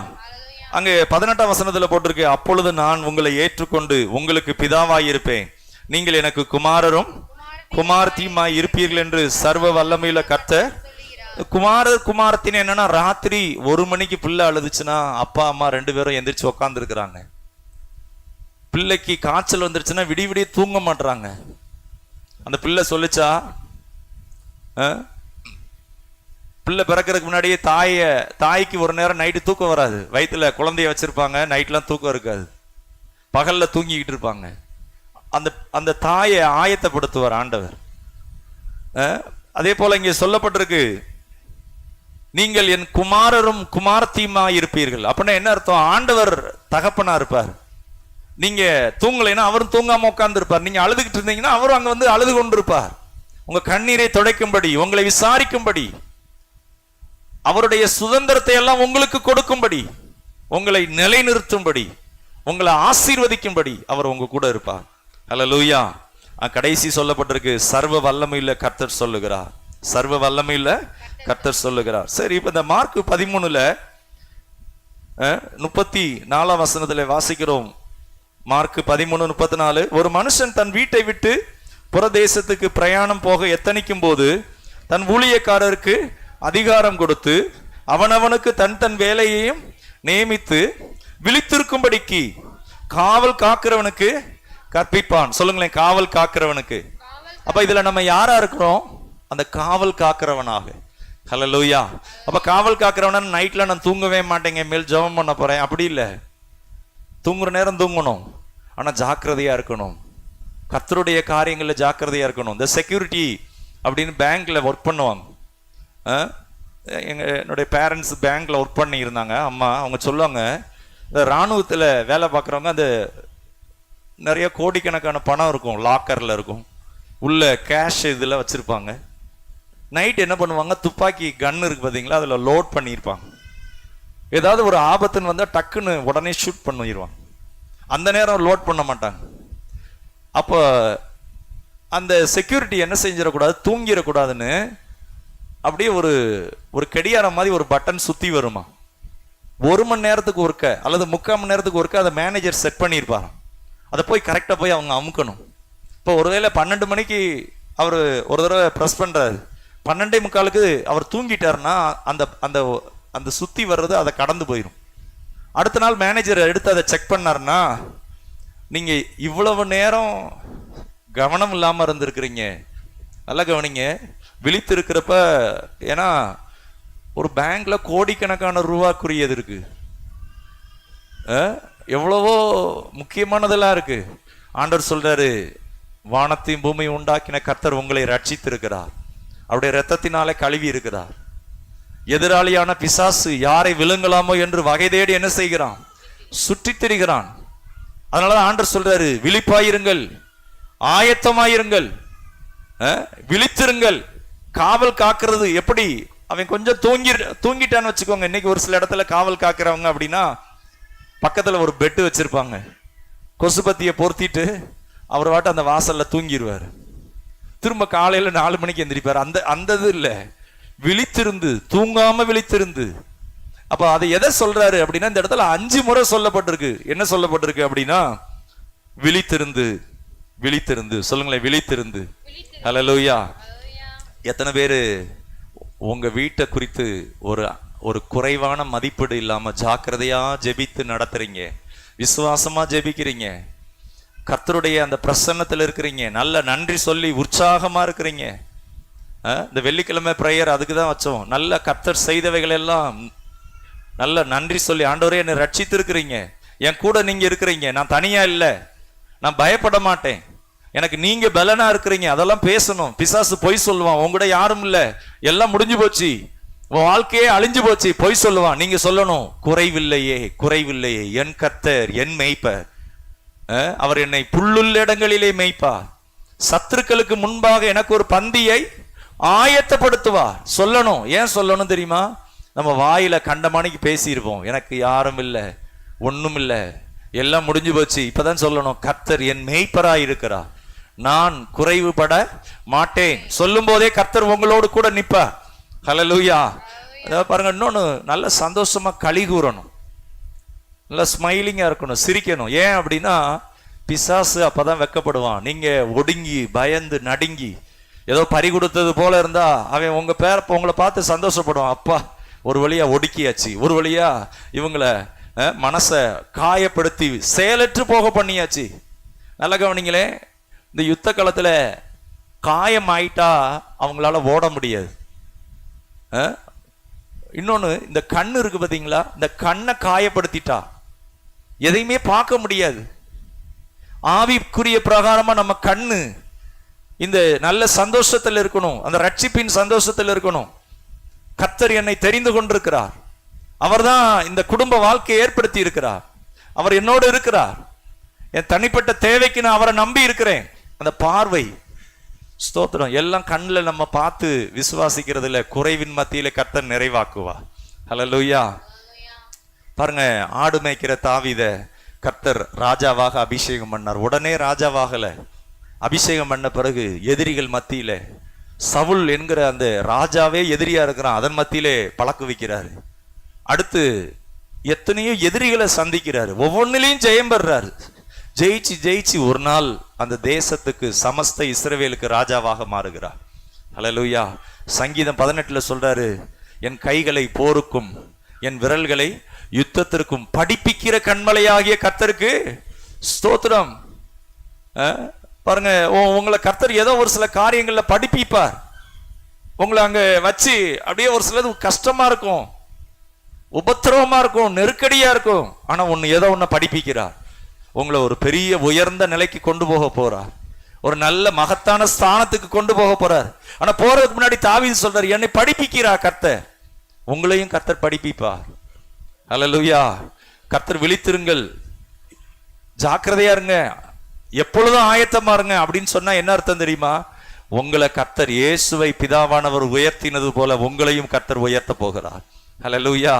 அங்கே 18ஆம் வசனத்துல போட்டிருக்கு, அப்பொழுது நான் உங்களை ஏற்றுக்கொண்டு உங்களுக்கு பிதாவாய் இருப்பேன், நீங்கள் எனக்கு குமாரரும் குமார்த்தியுமாய் இருப்பீர்கள் என்று சர்வ வல்லமையுள்ள கர்த்தர். குமாரத்தின் என்னன்னா, ராத்திரி 1 மணிக்கு பிள்ளை அழுதுச்சுன்னா அப்பா அம்மா 2 பேரும் எந்திரிச்சு உக்காந்து இருக்கிறாங்க. பிள்ளைக்கு காய்ச்சல் வந்துருச்சுன்னா விடிய விடிய தூங்க மாட்டாங்க. அந்த பிள்ளை சொல்லிச்சா, பிள்ளை பிறக்கிறதுக்கு முன்னாடியே தாய்க்கு ஒரு நேரம் நைட்டு தூக்கம் வராது, வயிற்றுல குழந்தைய வச்சிருப்பாங்க, நைட்லாம் தூக்கம் இருக்காது, பகல்ல தூங்கிக்கிட்டு இருப்பாங்க. அந்த அந்த தாயை ஆயத்தப்படுத்துவார் ஆண்டவர். அதே போல இங்கே சொல்லப்பட்டிருக்கு, நீங்கள் என் குமாரரும் குமார்த்தியுமா இருப்பீர்கள். அப்படின்னா என்ன அர்த்தம்? ஆண்டவர் தகப்பனா இருப்பார். நீங்க தூங்கலைன்னா அவரும் தூங்காம உட்கார்ந்து இருப்பார். நீங்க அழுதுகிட்டு இருந்தீங்கன்னா அவரும் அங்க வந்து அழுது கொண்டிருப்பார். உங்க கண்ணீரை துடைக்கும்படி, உங்களை விசாரிக்கும்படி, அவருடைய சுதந்திரத்தை எல்லாம் உங்களுக்கு கொடுக்கும்படி, உங்களை நிலைநிறுத்தும்படி, உங்களை ஆசீர்வதிக்கும்படி அவர் உங்க கூட இருப்பார். ஹல்லேலூயா. கடைசி சொல்லப்பட்டிருக்கு, சர்வ வல்லமையுள்ள கர்த்தர் சொல்லுகிறார், சர்வ வல்லமையுள்ள கர்த்தர் சொல்லுகிறார். சரி, இப்ப இந்த மார்க் 13ல 34ஆம் வசனத்துல வாசிக்கிறோம். மார்க் 13:34, ஒரு மனுஷன் தன் வீட்டை விட்டு புறதேசத்துக்கு பிரயாணம் போக எத்தனிக்கும் போது தன் ஊழியக்காரருக்கு அதிகாரம் கொடுத்து அவனவனுக்கு தன் தன் வேலையையும் நியமித்து விழித்திருக்கும்படிக்கு காவல் காக்கிறவனுக்கு கற்பிப்பான். சொல்லுங்களேன், காவல் காக்கிறவனுக்கு. அப்ப இதுல நம்ம யாரா இருக்கிறோம்? அந்த காவல் காக்கிறவனாக. ஹல்லேலூயா. அப்ப காவல் காக்கிறவனா, நைட்ல நான் தூங்கவே மாட்டேங்க, மேல் ஜெபம் பண்ண போறேன், அப்படி இல்லை. தூங்குற நேரம் தூங்கணும், ஆனா ஜாக்கிரதையா இருக்கணும், கர்த்தருடைய காரியங்கள்ல ஜாக்கிரதையா இருக்கணும். இந்த செக்யூரிட்டி அப்படின்னு பேங்க்ல ஒர்க் பண்ணுவாங்க. என்னுடைய பேரண்ட்ஸ் பேங்க்ல ஒர்க் பண்ணி இருந்தாங்க அம்மா. அவங்க சொல்லுவாங்க, இந்த இராணுவத்தில் வேலை பார்க்குறவங்க அந்த நிறைய கோடிக்கணக்கான பணம் இருக்கும், லாக்கர்ல இருக்கும், உள்ள கேஷ் இதில் வச்சிருப்பாங்க. நைட் என்ன பண்ணுவாங்க, துப்பாக்கி கன் இருக்கு பார்த்தீங்களா, அதில் லோட் பண்ணியிருப்பாங்க. ஏதாவது ஒரு ஆபத்துன்னு வந்தால் டக்குன்னு உடனே ஷூட் பண்ணிடுவாங்க. அந்த நேரம் லோட் பண்ண மாட்டாங்க. அப்போ அந்த செக்யூரிட்டி என்ன செஞ்சிடக்கூடாது, தூங்கிடக்கூடாதுன்னு அப்படியே ஒரு கடியாரம் மாதிரி ஒரு பட்டன் சுற்றி வருமா. 1 மணி நேரத்துக்கு ஒருக்க அல்லது 3/4 மணி நேரத்துக்கு ஒருக்க அதை மேனேஜர் செட் பண்ணியிருப்பாராம். அதை போய் கரெக்டாக போய் அவங்க அமுக்கணும். இப்போ ஒருவேளை 12 மணிக்கு அவர் ஒரு தடவை ப்ரெஸ் பண்ணுறாரு, 12:45 அவர் தூங்கிட்டாருன்னா அந்த அந்த அந்த சுற்றி வர்றது அதை கடந்து போயிடும். அடுத்த நாள் மேனேஜர் எடுத்து அதை செக் பண்ணாருன்னா, நீங்கள் இவ்வளவு நேரம் கவனம் இல்லாமல் இருந்திருக்கிறீங்க, நல்லா கவனிங்க, விழித்து இருக்கிறப்ப. ஏன்னா ஒரு பேங்க்ல கோடிக்கணக்கான ரூபாக்குரியது இருக்கு, எவ்வளவோ முக்கியமானதெல்லாம் இருக்கு. ஆண்டவர் சொல்றாரு, வானத்தையும் பூமியை உண்டாக்கின கர்த்தர் உங்களை ரட்சித்திருக்கிறார், அவருடைய இரத்தத்தினாலே கழுவி இருக்கிறார். எதிராளியான பிசாசு யாரை விழுங்கலாமோ என்று வகை தேடி என்ன செய்கிறான், சுற்றி திரிகிறான். அதனாலதான் ஆண்டவர் சொல்றாரு, விழிப்பாயிருங்கள், ஆயத்தமாயிருங்கள், விழித்திருங்கள். காவல் காக்கிறது எப்படி? அவன் கொஞ்சம் தூங்கிட்டான்னு வச்சுக்கோங்க. இன்னைக்கு ஒரு சில இடத்துல காவல் காக்கிறவங்க அப்படின்னா பக்கத்துல ஒரு பெட்டு வச்சிருப்பாங்க, கொசுபத்தியை பொருத்திட்டு அவர் வாட்டு அந்த வாசல்ல தூங்கிடுவார். திரும்ப காலையில 4 மணிக்கு எந்திரிப்பார். அந்த இது இல்ல, விழித்திருந்து, தூங்காம விழித்திருந்து. அப்ப அதை எதை சொல்றாரு அப்படின்னா, இந்த இடத்துல 5 முறை சொல்லப்பட்டிருக்கு. என்ன சொல்லப்பட்டிருக்கு அப்படின்னா, விழித்திருந்து, விழித்திருந்து. சொல்லுங்களேன், விழித்திருந்து. ஹல்லேலூயா. எத்தனை பேரு உங்க வீட்டை குறித்து ஒரு ஒரு குறைவான மதிப்பீடு இல்லாம ஜாக்கிரதையா ஜெபித்து நடத்துறீங்க, விசுவாசமா ஜெபிக்கிறீங்க, கர்த்தருடைய அந்த பிரசன்னத்தில் இருக்கிறீங்க, நல்ல நன்றி சொல்லி உற்சாகமா இருக்கிறீங்க. இந்த வெள்ளிக்கிழமை பிரேயர் அதுக்கு தான் வச்சோம். நல்ல கர்த்தர் செய்தவைகள் எல்லாம் நல்ல நன்றி சொல்லி, ஆண்டவரே என்னை ரட்சித்து இருக்கிறீங்க, என் கூட நீங்க இருக்கிறீங்க, நான் தனியா இல்லை, நான் பயப்பட மாட்டேன், எனக்கு நீங்க பலனா இருக்கிறீங்க, அதெல்லாம் பேசணும். பிசாசு பொய் சொல்லுவான், உங்கூட யாரும் இல்லை, எல்லாம் முடிஞ்சு போச்சு, உன் வாழ்க்கையே அழிஞ்சு போச்சு, பொய் சொல்லுவான். நீங்க சொல்லணும், குறைவில்லையே குறைவில்லையே, என் கர்த்தர் என் மேய்ப்பர், அவர் என்னை புல்லுள்ள இடங்களிலே மேய்ப்பார், சத்துருக்களுக்கு முன்பாக எனக்கு ஒரு பந்தியை ஆயத்தப்படுத்துவார். சொல்லணும். ஏன் சொல்லணும் தெரியுமா? நம்ம வாயில கண்டமானிக்கு பேசியிருப்போம், எனக்கு யாரும் இல்லை, ஒண்ணும் இல்லை, எல்லாம் முடிஞ்சு போச்சு. இப்பதான் சொல்லணும், கர்த்தர் என் மேய்ப்பராய் இருக்கிறார், நான் குறைவுபட மாட்டேன். சொல்லும் போதே கர்த்தர் உங்களோடு கூட நிப்பார். ஹல்லேலூயா. அதாவது பாருங்க, இன்னொன்னு நல்ல சந்தோஷமா களி கூறணும், நல்லா ஸ்மைலிங்கா இருக்கணும், சிரிக்கணும். ஏன் அப்படின்னா பிசாசு அப்பதான் வெக்கப்படுவான். நீங்க ஒடுங்கி பயந்து நடுங்கி ஏதோ பறி கொடுத்தது போல இருந்தா அவன் உங்களை பார்த்து சந்தோஷப்படுவான். அப்பா ஒரு வழியா ஒடுக்கியாச்சு, ஒரு வழியா இவங்களை மனசை காயப்படுத்தி செயலற்று போக பண்ணியாச்சு. நல்லா கவனிங்களே, இந்த யுத்த காலத்துல காயம் ஆயிட்டா அவங்களால ஓட முடியாது. இன்னொன்னு, இந்த கண்ணு இருக்கு பாத்தீங்களா, இந்த கண்ணை காயப்படுத்திட்டா எதையுமே பார்க்க முடியாது. ஆவிக்குரிய பிரகாரமா நம்ம கண்ணு இந்த நல்ல சந்தோஷத்தில் இருக்கணும், அந்த ரட்சிப்பின் சந்தோஷத்தில் இருக்கணும். கர்த்தர் என்னை தெரிந்து கொண்டிருக்கிறார், அவர்தான் இந்த குடும்ப வாழ்க்கையை ஏற்படுத்தி இருக்கிறார், அவர் என்னோடு இருக்கிறார், என் தனிப்பட்ட தேவைக்கு நான் அவரை நம்பி இருக்கிறேன். அந்த பார்வை, ஸ்தோத்திரம், எல்லாம் கண்ணில் நம்ம பார்த்து விசுவாசிக்கிறதுல குறைவின் மத்தியில கர்த்தர் நிறைவாக்குவா. ஹல்லேலூயா. பாருங்க, ஆடு மேய்க்கிற தாவீத கர்த்தர் ராஜாவாக அபிஷேகம் பண்ணார். உடனே ராஜாவாகல, அபிஷேகம் பண்ண பிறகு எதிரிகள் மத்தியில சவுல் என்கிற அந்த ராஜாவே எதிரியா இருக்கிறான், அதன் மத்தியிலே பழக்க வைக்கிறாரு. அடுத்து எத்தனையோ எதிரிகளை சந்திக்கிறாரு, ஒவ்வொன்றிலையும் ஜெயம் பெறாரு. ஜெயிச்சு ஜெயிச்சு ஒரு நாள் அந்த தேசத்துக்கு சமஸ்த இஸ்ரவேலுக்கு ராஜாவாக மாறுகிறார். ஹல்லேலூயா. சங்கீதம் 18 சொல்றாரு, என் கைகளை போருக்கும் என் விரல்களை யுத்தத்திற்கும் படிப்பிக்கிற கண்மலையாகிய கர்த்தருக்கு ஸ்தோத்திரம். பாருங்க, உங்களை கர்த்தர் ஏதோ ஒரு சில காரியங்கள்ல படிப்பிப்பார். உங்களை அங்க வச்சு அப்படியே ஒரு சிலது கஷ்டமா இருக்கும், உபத்திரவமா இருக்கும், நெருக்கடியா இருக்கும், ஆனா ஏதோ ஒண்ணு படிப்பிக்கிறார். உங்களை ஒரு பெரிய உயர்ந்த நிலைக்கு கொண்டு போக போறார், ஒரு நல்ல மகத்தான ஸ்தானத்துக்கு கொண்டு போக போறார். ஆனா போறதுக்கு முன்னாடி தாவீது சொல்றாரு, என்னை படிப்பிக்கிறார் கர்த்தர், உங்களையும் கர்த்தர் படிப்பிப்பார். ஹல்லேலூயா. கர்த்தர் விழித்திருங்கள், ஜாக்கிரதையா இருங்க, எப்பொழுதும் ஆயத்தமா இருங்க அப்படின்னு சொன்னா என்ன அர்த்தம் தெரியுமா? உங்களை கர்த்தர் இயேசுவை பிதாவானவர் உயர்த்தினது போல உங்களையும் கர்த்தர் உயர்த்த போகிறார். ஹல்லேலூயா.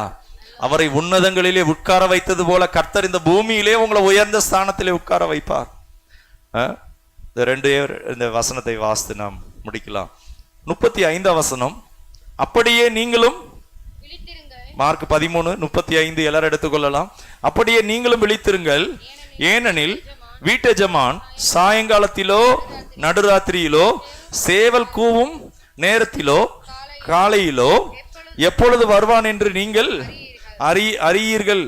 அவரை உன்னதங்களிலே உட்கார வைத்தது போல கர்த்தர் இந்த பூமியிலே உங்களை உயர்ந்த ஸ்தானத்திலே உட்கார வைப்பார். இந்த வசனத்தை வாசித்து நாம் முடிக்கலாம். 35 வசனம், அப்படியே நீங்களும், மார்க் 13:35 எல்லாரும் எடுத்துக்கொள்ளலாம். அப்படியே நீங்களும் விழித்திருங்கள், ஏனெனில் வீட்டெஜமான் சாயங்காலத்திலோ நடுராத்திரியிலோ சேவல் கூவும் நேரத்திலோ காலையிலோ எப்பொழுது வருவான் என்று நீங்கள் அறியீர்கள்.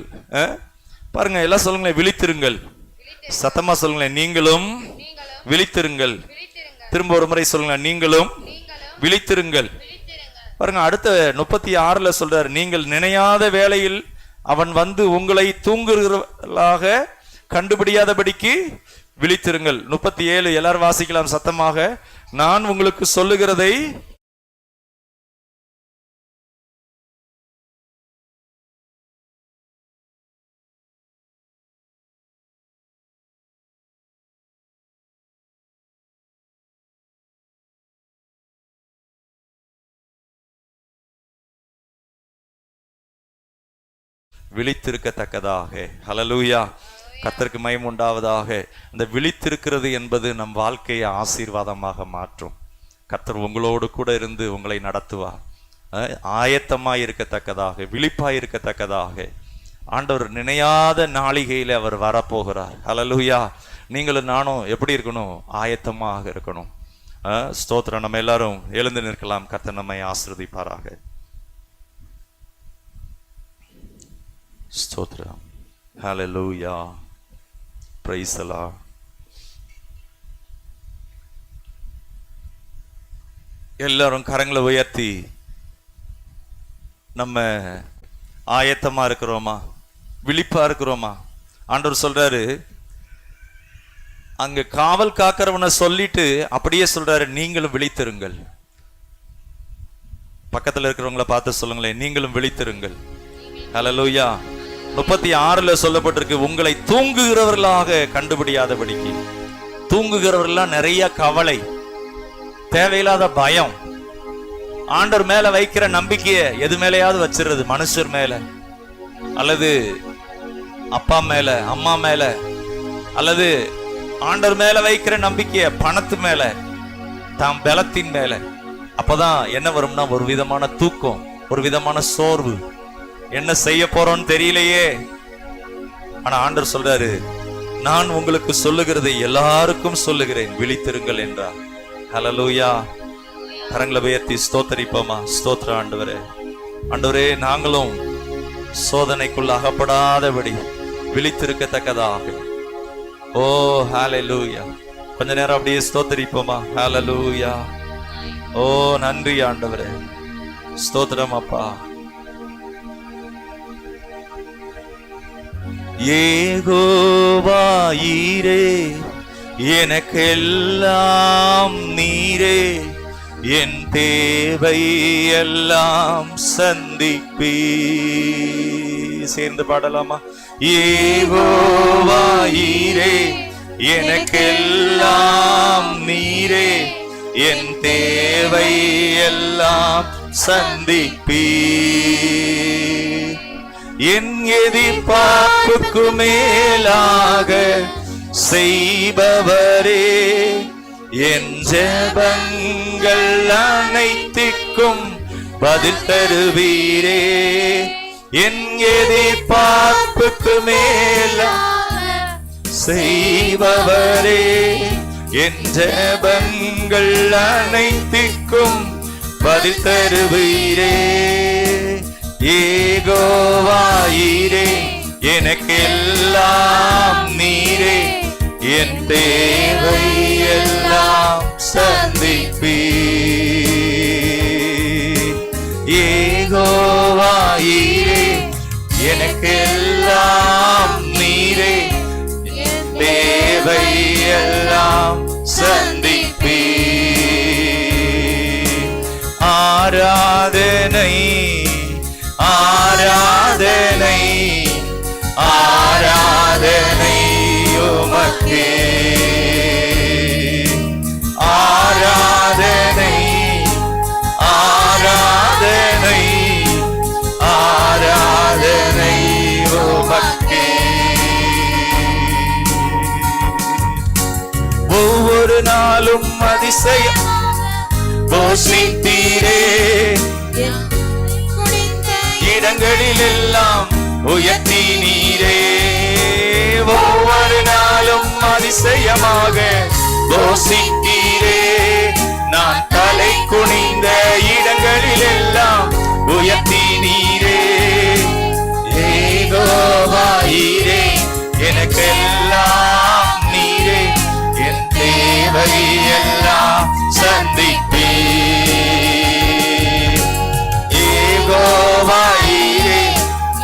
பாருங்க, எல்லாம் சொல்லுங்களேன், விழித்திருங்கள். சத்தமா சொல்லுங்களேன், நீங்களும் விழித்திருங்கள். திரும்ப ஒரு முறை சொல்லுங்க, நீங்களும் விழித்திருங்கள். பாருங்க, அடுத்த 36 சொல்றாரு, நீங்கள் நினையாத வேளையில் அவன் வந்து உங்களை தூங்குகிறவர்களாக கண்டுபிடியாதபடிக்கு விழித்திருங்கள். 37 எல்லாரும் வாசிக்கலாம் சத்தமாக. நான் உங்களுக்கு சொல்லுகிறதை விழித்திருக்கத்தக்கதாக. ஹல்லேலூயா. கர்த்தருக்கு மகிமை உண்டாவதாக. அந்த விழித்திருக்கிறது என்பது நம் வாழ்க்கையை ஆசீர்வாதமாக மாற்றும். கர்த்தர் உங்களோடு கூட இருந்து உங்களை நடத்துவார். ஆயத்தமாய் இருக்கத்தக்கதாக, விழிப்பாய் இருக்கத்தக்கதாக. ஆண்டவர் நினையாத நாளிகையில் அவர் வரப்போகிறார். ஹல்லேலூயா. நீங்களும் நானும் எப்படி இருக்கணும்? ஆயத்தமாக இருக்கணும். ஸ்தோத்திரம். நம்ம எல்லாரும் எழுந்து நிற்கலாம். கர்த்தர் நம்மை ஆசீர்வதிப்பாராக. ஸ்தோத்திரம். ஹல்லேலூயா. Praise the lord. எல்லாரும் கரங்களை உயர்த்தி நம்ம ஆயத்தமா இருக்கிறோமா, விழிப்பா இருக்கிறோமா? ஆண்டவர் சொல்றாரு, அங்க காவல் காக்கிறவனை சொல்லிட்டு அப்படியே சொல்றாரு, நீங்களும் விழித்திருங்கள். பக்கத்துல இருக்கிறவங்கள பார்த்து சொல்லுங்களேன், நீங்களும் விழித்திருங்கள். ஹல்லேலூயா. 36 சொல்லப்பட்டிருக்கு, உங்களை தூங்குகிறவர்களாக கண்டுபிடியாதபடிக்கு. தூங்குகிறவர்கள்லாம் நிறைய கவலை, தேவையில்லாத பயம், ஆண்டவர் மேல வைக்கிற நம்பிக்கைய எது மேலேயாவது வச்சிருது, மனுஷர் மேல அல்லது அப்பா மேல அம்மா மேல, அல்லது ஆண்டவர் மேல வைக்கிற நம்பிக்கைய பணத்து மேல, தாம் பலத்தின் மேல. அப்பதான் என்ன வரும்னா ஒரு விதமான தூக்கம், ஒரு விதமான சோர்வு. என்ன செய்ய போறோம்னு தெரியலையே. ஆனா ஆண்டவர் சொல்றாரு, நான் உங்களுக்கு சொல்லுகிறதை எல்லாருக்கும் சொல்லுகிறேன், விழித்திருங்கள் என்றார். ஹல்லேலூயா. கரங்களை உயர்த்தி ஸ்தோத்தரிப்போமா? ஸ்தோத்திர ஆண்டவரே. ஆண்டவரே, நாங்களும் சோதனைக்குள்ள அகப்படாதபடி விழித்திருக்கத்தக்கதாக. ஓ ஹல்லேலூயா. கொஞ்ச நேரம் அப்படியே ஸ்தோத்தரிப்போமா? ஹல்லேலூயா. ஓ நன்றி ஆண்டவரே, ஸ்தோத்திரம் அப்பா. யெகோவா ஈரே, எனக்கெல்லாம் நீரே, என் தேவை எல்லாம் சந்திப்பீ. சேர்ந்து பாடலாமா? யெகோவா ஈரே, எனக்கெல்லாம் நீரே, என் தேவை எல்லாம் சந்திப்பீ. என் எதிர்பார்ப்புக்கு மேலாக செய்பவரே, என் ஜெபங்கள் அனைத்திற்கும் பதில் தருவீரே. என் எதிர்பார்ப்புக்கு மேலாக செய்பவரே, என் ஜெபங்கள் அனைத்திற்கும் பதில் தருவீரே. யெகோவா ஈரே, எனக்கெல்லாம் நீரே, என் தேவை எல்லாம் சந்திப்பீ. யெகோவா ஈரே, எனக்கெல்லாம் நீரே, என் தேவை எல்லாம் சந்திப்பீ. ஆராதனை ஆராதனை ஆராதனை உமக்கே. ஆராதனை ஆராதனை ஆராதனை உமக்கே. ஒவ்வொரு நாளும் அதிசயம் போஷித்தீரே, இடங்களில் எல்லாம் உயர்த்தி நீரே. ஒவ்வொரு நாளும் அதிசயமாக போஷித்தீரே, நான் தலை குனிந்த இடங்களில் எல்லாம் உயர்த்தி நீரே. யெகோவா ஈரே, எனக்கெல்லாம் நீரே, என் தேவை எல்லாம் சந்திப்பீ. யெகோவா ஈரே,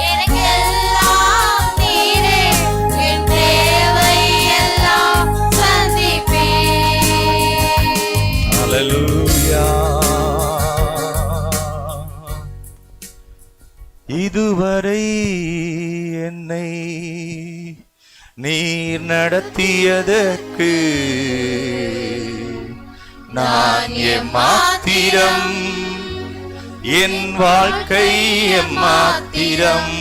எனக்கெல்லாம் நீரே, என் தேவை எல்லாம் சந்திப்பீ. ஹல்லேலூயா. இதுவரை என்னை நீர் நடத்தியதற்கு நான் எம்மாத்திரம், என் வாழ்க்கை எம்மாத்திரம்.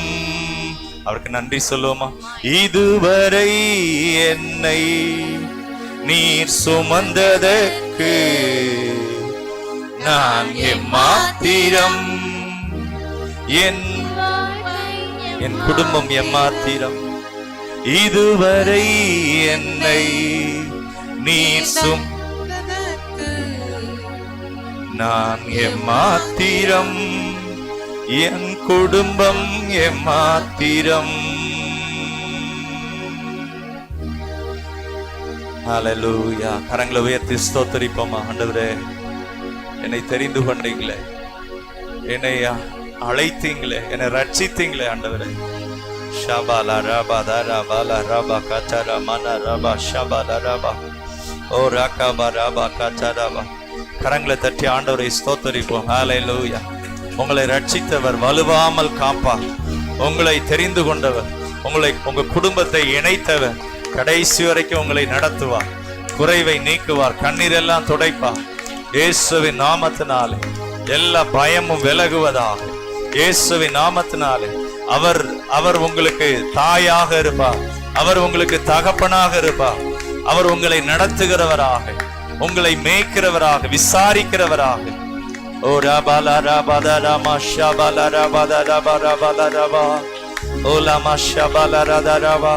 அவருக்கு நன்றி சொல்லுவோமா? இதுவரை என்னை நீர் சுமந்ததற்கு நான் எம்மாத்திரம், என் குடும்பம் எம்மாத்திரம். இதுவரை என்னை நீர் நான் எம்மாத்திரம், என் குடும்பம் எம்மாத்திரம். ஹalleluya. கரங்களை உயர்த்தி ஸ்தோத்திரிப்போமா. ஆண்டவரே, என்னை தெரிந்து கொண்டீங்களே, என்னை அழைத்தீங்களே, என்னை ரட்சித்தீங்களே ஆண்டவரே. ஷபாலா ரபா தரபாலா ரபா கச்சரா மன ரபா ஷபாலா ரபா ஓ ரகபா ரபா கச்சரபா. கரங்களை தட்டி ஆண்டவரை ஸ்தோத்திரிப்போம். ஹalleluya. உங்களை ரட்சித்தவர், வலுவாமல் காப்பார். உங்களை தெரிந்து கொண்டவர், உங்க குடும்பத்தை இணைத்தவர், கடைசி வரைக்கும் உங்களை நடத்துவார், குறைவை நீக்குவார், கண்ணீரெல்லாம் துடைப்பார். இயேசுவின் நாமத்தினாலே எல்லா பயமும் விலகுவதாக. இயேசுவின் நாமத்தினாலே அவர் உங்களுக்கு தாயாக இருப்பார், அவர் உங்களுக்கு தகப்பனாக இருப்பார். அவர் உங்களை நடத்துகிறவராக, உங்களை மேய்க்கிறவராக, விசாரிக்கிறவராக. ஓ ரபாலா ரபாதா ரமா ஷபாலா ரபாதா ரபா ரபாலா ரபா ஓ லமா ஷபாலா ரதா ரபா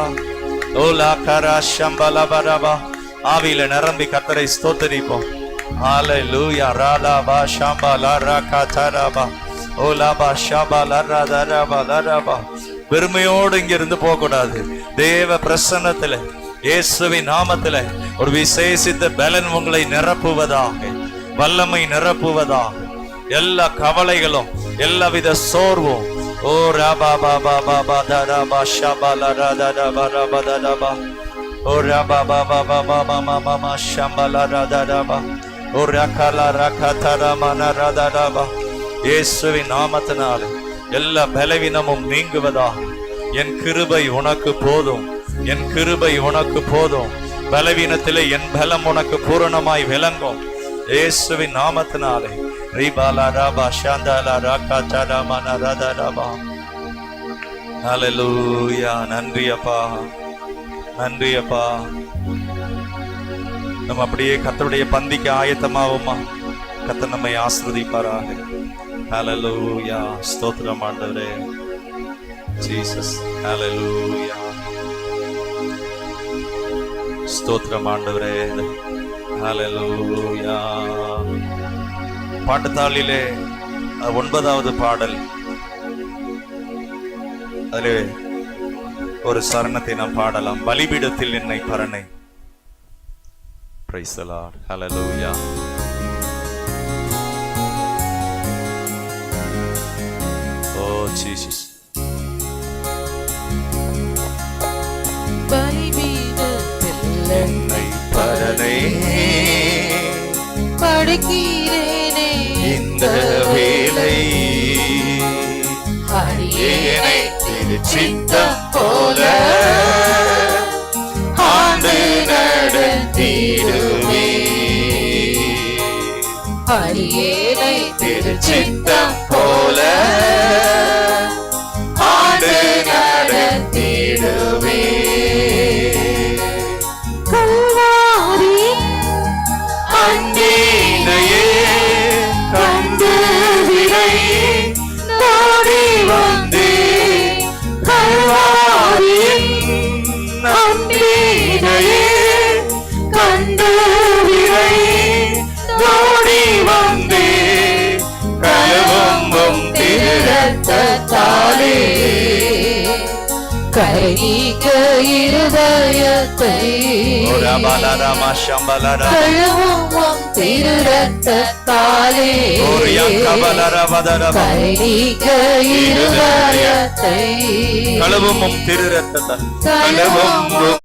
ஓ லா கரா ஷம்பலா பரபா. ஆவியில நிரம்பி கர்த்தரை ஸ்தோத்திரிப்போம். ஹalleluya. ராலா பா ஷம்பலா ரகா தரபா ஓ லா பா ஷபாலா ரதா ரபா ரபா. பெருமையோடு இங்க இருந்து போக கூடாது. தேவ பிரசன்னத்துல, இயேசுவின் நாமத்துல ஒரு விசேஷித்த பலன் உங்களை நிரப்புவதாக, வல்லமை நிரப்புவதாக. எல்லா கவலைகளும், எல்லாவித சோர்வும் ஓ ரபா பாபா பாபா தரபா ஷபாலா ரதா ரபா ரபா தரபா ஓ ரபா பாபா பாபா மாமா மாமா ஷம்பலா ரதா ரபா ஓ ரகலா ரகதரா மன ரதா ரபா. இயேசுவின் நாமத்தினாலே எல்லா பலவீனமும் நீங்குவதாக. என் கிருபை உனக்கு போதும், என் கிருபை உனக்கு போதும். பலவீனத்திலே என் பலம் உனக்கு பூரணமாய் விளங்கும். இயேசுவின் நாமத்தினாலே ரிபாலா ரபா ஷாந்தாலா ராகா சரமன ரதா ரபா. ஹalleluya. நன்றி அப்பா, நன்றி அப்பா. நம்ம அப்படியே கர்த்தருடைய பந்திக்கு ஆயத்தமாவோமா. கர்த்தர் நம்மை ஆசீர்வதிப்பாராக. ஹalleluya. ஸ்தோத்திரம் ஆண்டவரே. ஜீசஸ். ஹalleluya. ஸ்தோத்திரம் ஆண்டவரே. ஹalleluya. பாட்டுத்தாளிலே 9வது பாடல், அதிலே ஒரு சரணத்தை நாம் பாடலாம். பலிபீடத்தில் என்னை பரணை. Praise the Lord. Hallelujah. Oh Jesus. பலிபீடத்தில் என்னை பரணை படுக்கிறேனே இந்த வேளை, அடியேனை திருச்சித்தம் போல ஆண்டு நடத்திடுவே. அடியேனை திருச்சித்தம் போல ஆண்டு நடத்திடுவே. கல்வாரி அன்பினையே கண்டு விரை நாடி வந்தே. கல்வாரியின் அன்பினையே கண்டு விரை ஓடி வந்தே. கழுவும் திருரத்தத்தாலே கரை நீக்க இருதயத்தை ஓரபலரமா ஷம்பலரா கழுவும் திருரத்தத்தாலே ஓரியங்கபலரபதரப. கரை நீக்க இருதயத்தை கழுவும் திருரத்தத்தால் கழுவும் கழுவும்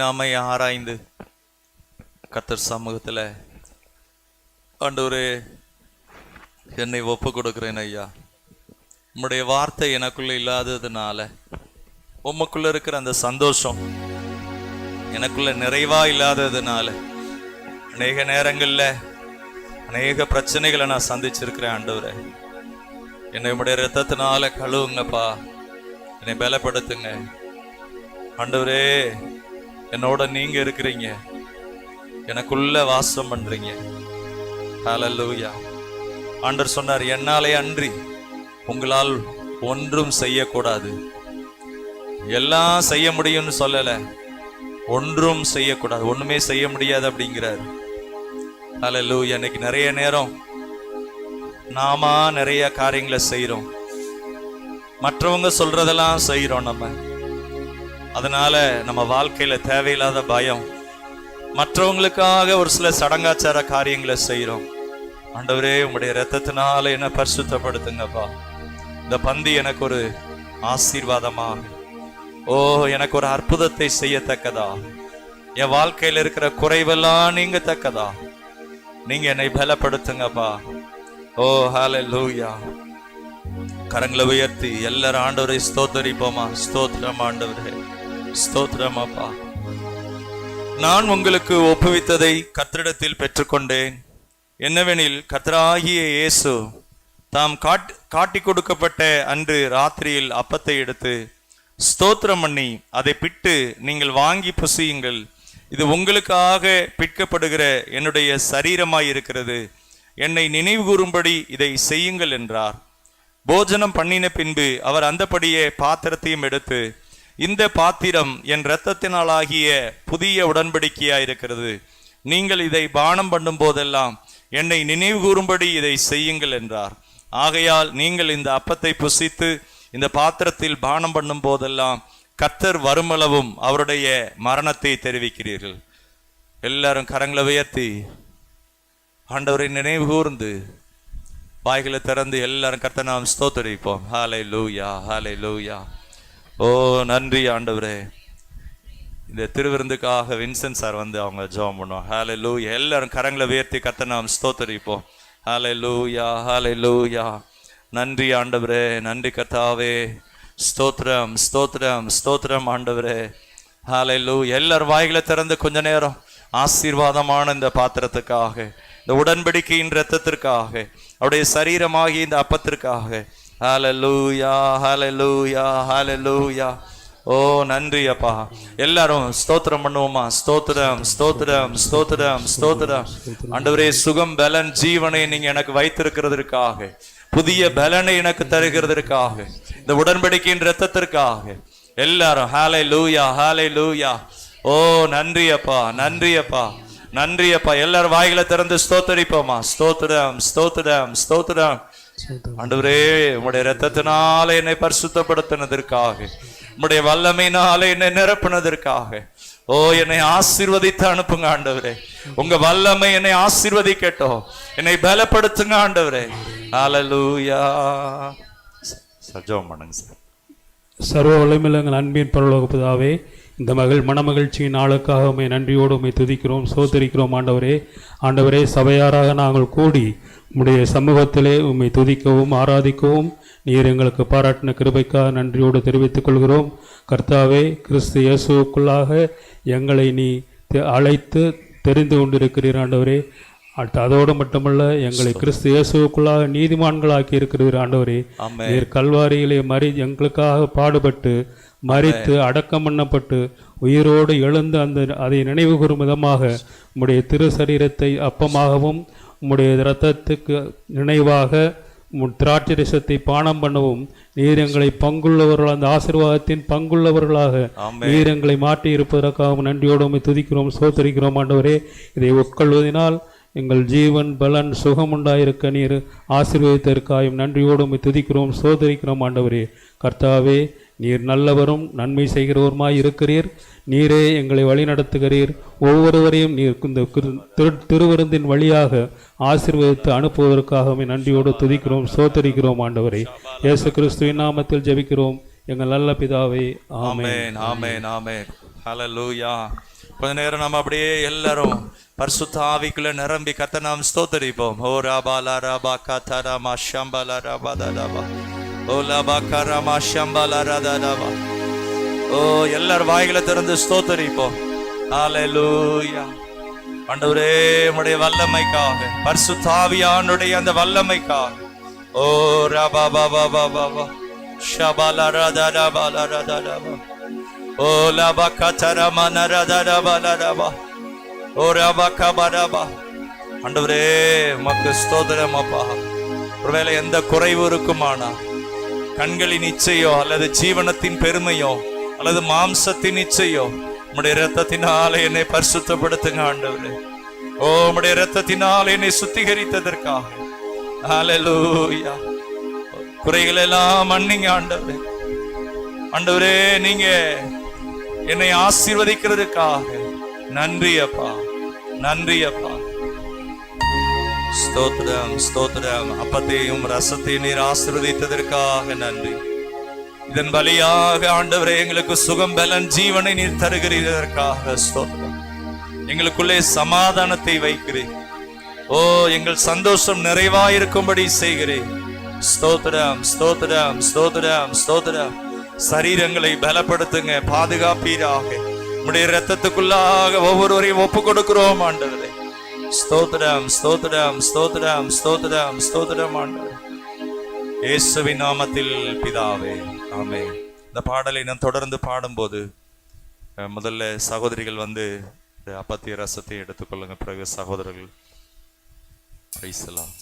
நாம ஆராய்ந்து கர்த்தர் சமூகத்துல ஆண்டவரே என்னை ஒப்பு கொடுக்கிறேன் ஐயா. உம்முடைய வார்த்தை எனக்குள்ள இல்லாததுனால உமக்குள்ள இருக்கிற அந்த சந்தோஷம் எனக்குள்ள நிறைவா இல்லாததுனால அநேக நேரங்கள்ல அநேக பிரச்சனைகளை நான் சந்திச்சிருக்கிறேன். ஆண்டவரே என்னை உம்முடைய இரத்தத்தினால கழுவுங்கப்பா, என்னை பலப்படுத்துங்க. ஆண்டவரே என்னோட நீங்க இருக்கிறீங்க, எனக்குள்ள வாசம் பண்றீங்க. ஹல்லேலூயா. ஆண்டவர் சொன்னார், என்னாலே அன்றி உங்களால் ஒன்றும் செய்யக்கூடாது. எல்லாம் செய்ய முடியும்னு சொல்லல, ஒன்றும் செய்யக்கூடாது, ஒண்ணுமே செய்ய முடியாது அப்படிங்கிறார். ஹல்லேலூயா. இன்னைக்கு நிறைய நேரம் நாம நிறைய காரியங்களை செய்யறோம், மற்றவங்க சொல்றதெல்லாம் செய்யறோம். அதனால நம்ம வாழ்க்கையில தேவையில்லாத பயம், மற்றவங்களுக்காக ஒரு சில சடங்காச்சார காரியங்களை செய்யறோம். ஆண்டவரே உங்களுடைய இரத்தத்தினால என்ன பரிசுத்தப்படுத்துங்கப்பா. இந்த பந்தி எனக்கு ஒரு ஆசீர்வாதமாக, எனக்கு ஒரு அற்புதத்தை செய்யத்தக்கதா, என் வாழ்க்கையில இருக்கிற குறைவெல்லாம் நீங்க தக்கதா, நீங்க என்னை பலப்படுத்துங்கப்பா. ஹல்லேலூயா. கரங்களை உயர்த்தி எல்லாரும் ஆண்டவரை ஸ்தோத்தரிப்போமா. ஸ்தோத்திரம் ஆண்டவரே, ஸ்தோத்திரம் அப்பா. நான் உங்களுக்கு ஒப்புவித்ததை கர்த்தரிடத்தில் பெற்றுக்கொண்டேன். என்னவெனில் கர்த்தராகிய இயேசு தாம் காட்டி கொடுக்கப்பட்ட அன்று ராத்திரியில் அப்பத்தை எடுத்து ஸ்தோத்திரம் பண்ணி அதை பிட்டு, நீங்கள் வாங்கி புசியுங்கள், இது உங்களுக்காக பிற்கப்படுகிற என்னுடைய சரீரமாய் இருக்கிறது, என்னை நினைவு கூறும்படி இதை செய்யுங்கள் என்றார். போஜனம் பண்ணின பின்பு அவர் அந்தபடியே பாத்திரத்தையும் எடுத்து, இந்த பாத்திரம் என் இரத்தத்தினாலாகிய புதிய உடன்படிக்கையாயிருக்கிறது, நீங்கள் இதை பானம் பண்ணும் போதெல்லாம் என்னை நினைவு கூறும்படி இதை செய்யுங்கள் என்றார். ஆகையால் நீங்கள் இந்த அப்பத்தை புசித்து இந்த பாத்திரத்தில் பானம் பண்ணும் போதெல்லாம் கர்த்தர் வருமளவும் அவருடைய மரணத்தை தெரிவிக்கிறீர்கள். எல்லாரும் கரங்களை உயர்த்தி ஆண்டவரை நினைவு கூர்ந்து வாய்களை திறந்து எல்லாரும் கர்த்தரை நாம் ஸ்தோத்திரிப்போம். ஹல்லேலூயா, ஹல்லேலூயா. நன்றி ஆண்டவரே. இந்த திருவிருந்துக்காக வின்சென்ட் சார் வந்து அவங்க ஜெபம் பண்ணுவோம். ஹல்லேலூயா. எல்லாரும் கரங்களை உயர்த்தி கர்த்தரை நாம் ஸ்தோத்திரிப்போம். ஹல்லேலூயா, ஹல்லேலூயா. நன்றி ஆண்டவரே, நன்றி கர்த்தாவே. ஸ்தோத்திரம், ஸ்தோத்திரம், ஸ்தோத்திரம் ஆண்டவரே. ஹல்லேலூயா. எல்லாரும் வாய்களை திறந்து கொஞ்ச நேரம் ஆசீர்வாதமான இந்த பாத்திரத்துக்காக, இந்த உடன்படிக்கையின் இரத்தத்திற்காக, அவருடைய சரீரமாகிய இந்த அப்பத்திற்காக, ஹல்லேலூயா, ஹல்லேலூயா, ஹல்லேலூயா. நன்றி அப்பா. எல்லாரும் ஸ்தோத்திரம் பண்ணுவோமா. ஸ்தோத்திரம், ஸ்தோத்திரம், ஸ்தோத்திரம், ஸ்தோத்திரம். ஆண்டவரே, சுகம், பலன், ஜீவனை நீங்க எனக்கு வைத்திருக்கிறதற்காக, புதிய பலனை எனக்கு தருகிறதற்காக, இந்த உடன்படிக்கையின் இரத்தத்திற்காக எல்லாரும் ஹல்லேலூயா, ஹல்லேலூயா. நன்றி அப்பா, நன்றி அப்பா, நன்றி அப்பா. எல்லாரும் வாய்களை திறந்து ஸ்தோத்தரிப்போமா. ஸ்தோத்திரம், ஸ்தோத்திரம், ஸ்தோத்திரம். ஆண்டவரே, உம்முடைய இரத்தத்தினால என்னை பரிசுத்தப்படுத்தினதற்காக, உம்முடைய வல்லமையினால என்னை நிரப்பினதற்காக, என்னை ஆசீர்வதித்து அனுப்புங்க ஆண்டவரே. உங்க வல்லமை என்னை ஆசீர்வதிக்கட்டும், என்னை பலப்படுத்துங்க ஆண்டவரே. ஹல்லேலூயா. சஜோம் பண்ணுங்க சார். சர்வ வல்லமையுள்ள எங்கள் அன்பின் பரலோக பிதாவே, இந்த மனமகிழ்ச்சியின் நாளுக்காக உம்மை நன்றியோடு உம்மை துதிக்கிறோம், சோதரிக்கிறோம் ஆண்டவரே. ஆண்டவரே, சபையாராக நாங்கள் கூடி உம்முடைய சமூகத்திலே உம்மை துதிக்கவும் ஆராதிக்கவும் நீர் எங்களுக்கு பாராட்டின கிருபைக்காக நன்றியோடு தெரிவித்துக் கொள்கிறோம். கர்த்தாவே, கிறிஸ்து இயேசுவுக்குள்ளாக எங்களை நீ அழைத்து தெரிந்து கொண்டிருக்கிறீர் ஆண்டவரே. அதோடு மட்டுமல்ல, எங்களை கிறிஸ்து இயேசுவுக்குள்ளாக நீதிமான்களாக்கி இருக்கிறீர் ஆண்டவரே. நீர் கல்வாரியிலே எங்களுக்காக பாடுபட்டு மரித்து அடக்கம் பண்ணப்பட்டு உயிரோடு எழுந்து அதை நினைவு கூறும் விதமாக உம்முடைய திரு சரீரத்தை அப்பமாகவும் உம்முடைய இரத்தத்துக்கு நினைவாக திராட்சை ரசத்தை பானம் பண்ணவும் நீர் எங்களை பங்குள்ளவர்கள், அந்த ஆசீர்வாதத்தின் பங்குள்ளவர்களாக நீர் எங்களை மாற்றி இருப்பதற்காக நன்றியோடு உம்மை துதிக்கிறோம், சோதரிக்கிறோம் ஆண்டவரே. இதை உட்கொள்வதனால் எங்கள் ஜீவன், பலன், சுகம் உண்டாயிருக்க நீர் ஆசீர்வதித்ததற்காயும் நன்றியோடு உம்மை துதிக்கிறோம், சோதரிக்கிறோம் ஆண்டவரே. கர்த்தாவே, நீர் நல்லவரும் நன்மை செய்கிறவருமாய் இருக்கிறீர். நீரே எங்களை வழி நடத்துகிறீர். ஒவ்வொருவரையும் நீர் இந்த திருவிருந்தின் வழியாக ஆசீர்வதித்து அனுப்புவதற்காகவே நன்றியோடு துதிக்கிறோம், சோதரிக்கிறோம் ஆண்டவரே. இயேசு கிறிஸ்துவின் நாமத்தில் ஜெபிக்கிறோம் எங்கள் நல்ல பிதாவே. ஆமென், ஆமென், ஆமென். ஹalleluya. கொஞ்ச நேரம் நம்ம அப்படியே எல்லாரும் பரிசுத்த ஆவிக்குள்ள நிரம்பி கர்த்தரை நாம் ஸ்தோத்தரிப்போம். ஓ ராபாலா ராபா கதரா மா ஷம்பலா ராபா தடபா ஓ லபா கரமா ஷம்பலா ரதடபா. ஓ எல்லாரும் வாய்களை திறந்து ஸ்தோத்தரிப்போம். ஹalleluya. ஆண்டவரே உம்முடைய வல்லமைக்காக, பரிசுத்த ஆவியானுடைய அந்த வல்லமைக்காக. ஓ ராபா பாபா பாபா ஷபலா ரதடபா ரதடபா ஓ லபா கதரா மன ரதடபா ரதபா ஓ ராபா கபரபா. ஆண்டவரே உமக்கு ஸ்தோத்திரம் அப்பா. ஒருவேளை எந்த குறைவு இருக்குமானா, கண்களின் இச்சையோ அல்லது ஜீவனத்தின் பெருமையோ அல்லது மாம்சத்தின் இச்சையோ, உம்முடைய இரத்தத்தினாலே என்னை பரிசுத்தப்படுத்துங்க ஆண்டவரே. ஓ உம்முடைய இரத்தத்தினாலே என்னை சுத்திகரித்ததற்காக ஹalleluya. குறைகள் எல்லாம் மன்னிங்க ஆண்டவரே. ஆண்டவரே நீங்க என்னை ஆசீர்வதிக்கிறதுக்காக நன்றி அப்பா, நன்றி அப்பா. ஸ்தோத்திரம் ஸ்தோத்திரம். அப்பத்தையும் ரசத்தையும் நீர் ஆசீர்வதித்ததற்காக நன்றி. இதன் வழியாக ஆண்டவரே எங்களுக்கு சுகம் பலன் ஜீவனை நீர் தருகிறதற்காக ஸ்தோத்திரம். எங்களுக்குள்ளே சமாதானத்தை வைக்கிறேன். ஓ எங்கள் சந்தோஷம் நிறைவாயிருக்கும்படி செய்கிறேன். ஸ்தோத்திரம் ஸ்தோத்திரம் ஸ்தோத்திரம் ஸ்தோத்திரம். சரீரங்களை பலப்படுத்துங்க, பாதுகாப்பீராக. உம்முடைய இரத்தத்துக்குள்ளாக ஒவ்வொருவரையும் ஒப்பு கொடுக்கிறோம் ஆண்டவரே. ஸ்தோத்திரம் ஸ்தோத்திரம் ஸ்தோத்திரம் ஸ்தோத்திரம் ஸ்தோத்திரம் ஆண்டவரே. இயேசுவின் நாமத்தில் பிதாவே, ஆமென். இந்த பாடலை நான் தொடர்ந்து பாடும்போது முதல்ல சகோதரிகள் வந்து அப்பத்திய ரசத்தை எடுத்துக்கொள்ளுங்க. பிறகு சகோதரர்கள். Price the Lord.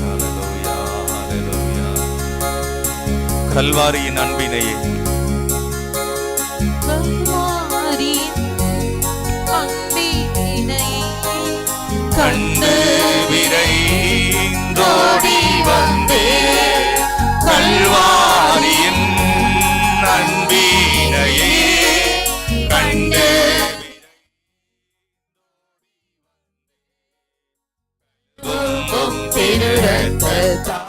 ஹalleluya ஹalleluya. கல்வாரியின் அன்பினையே, கண்டு விரைந்தோடி வந்தே கல்வாரியின் அன்பினையே கண்டு திருரத்தத்தால்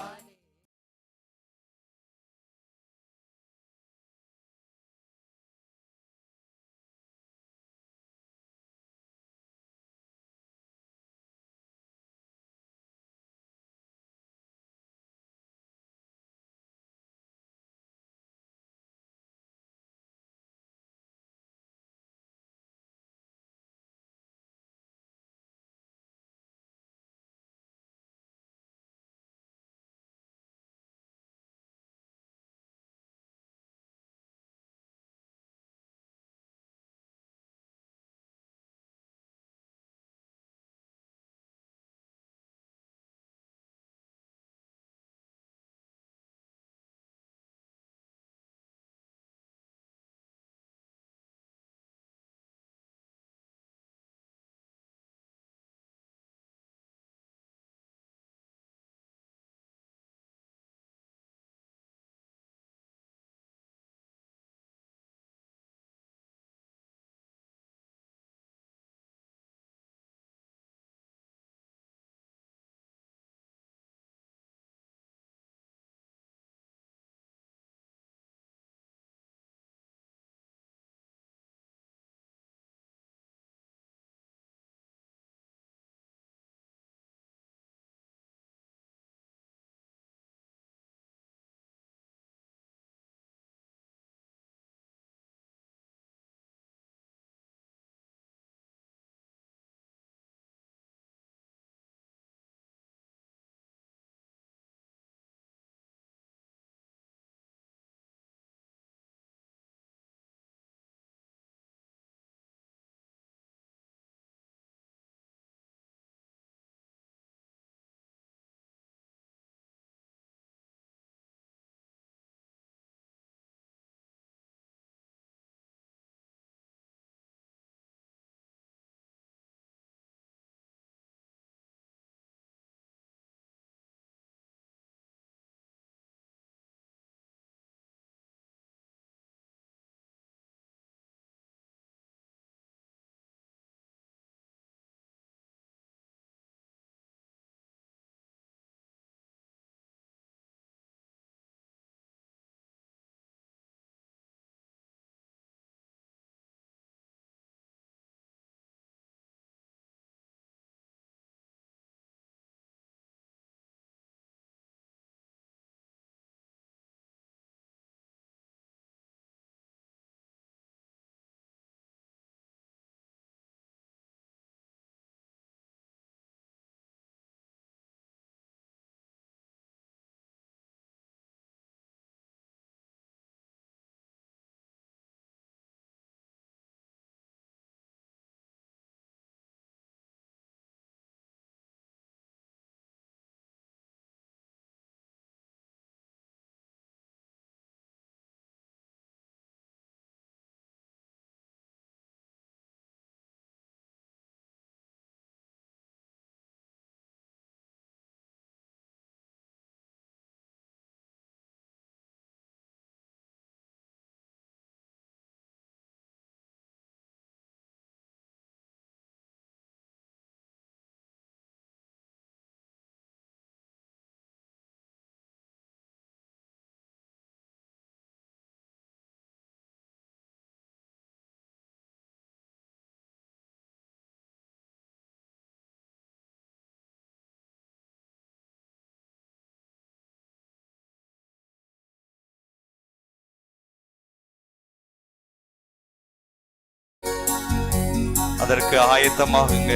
அதற்கு ஆயத்தமாகுங்க.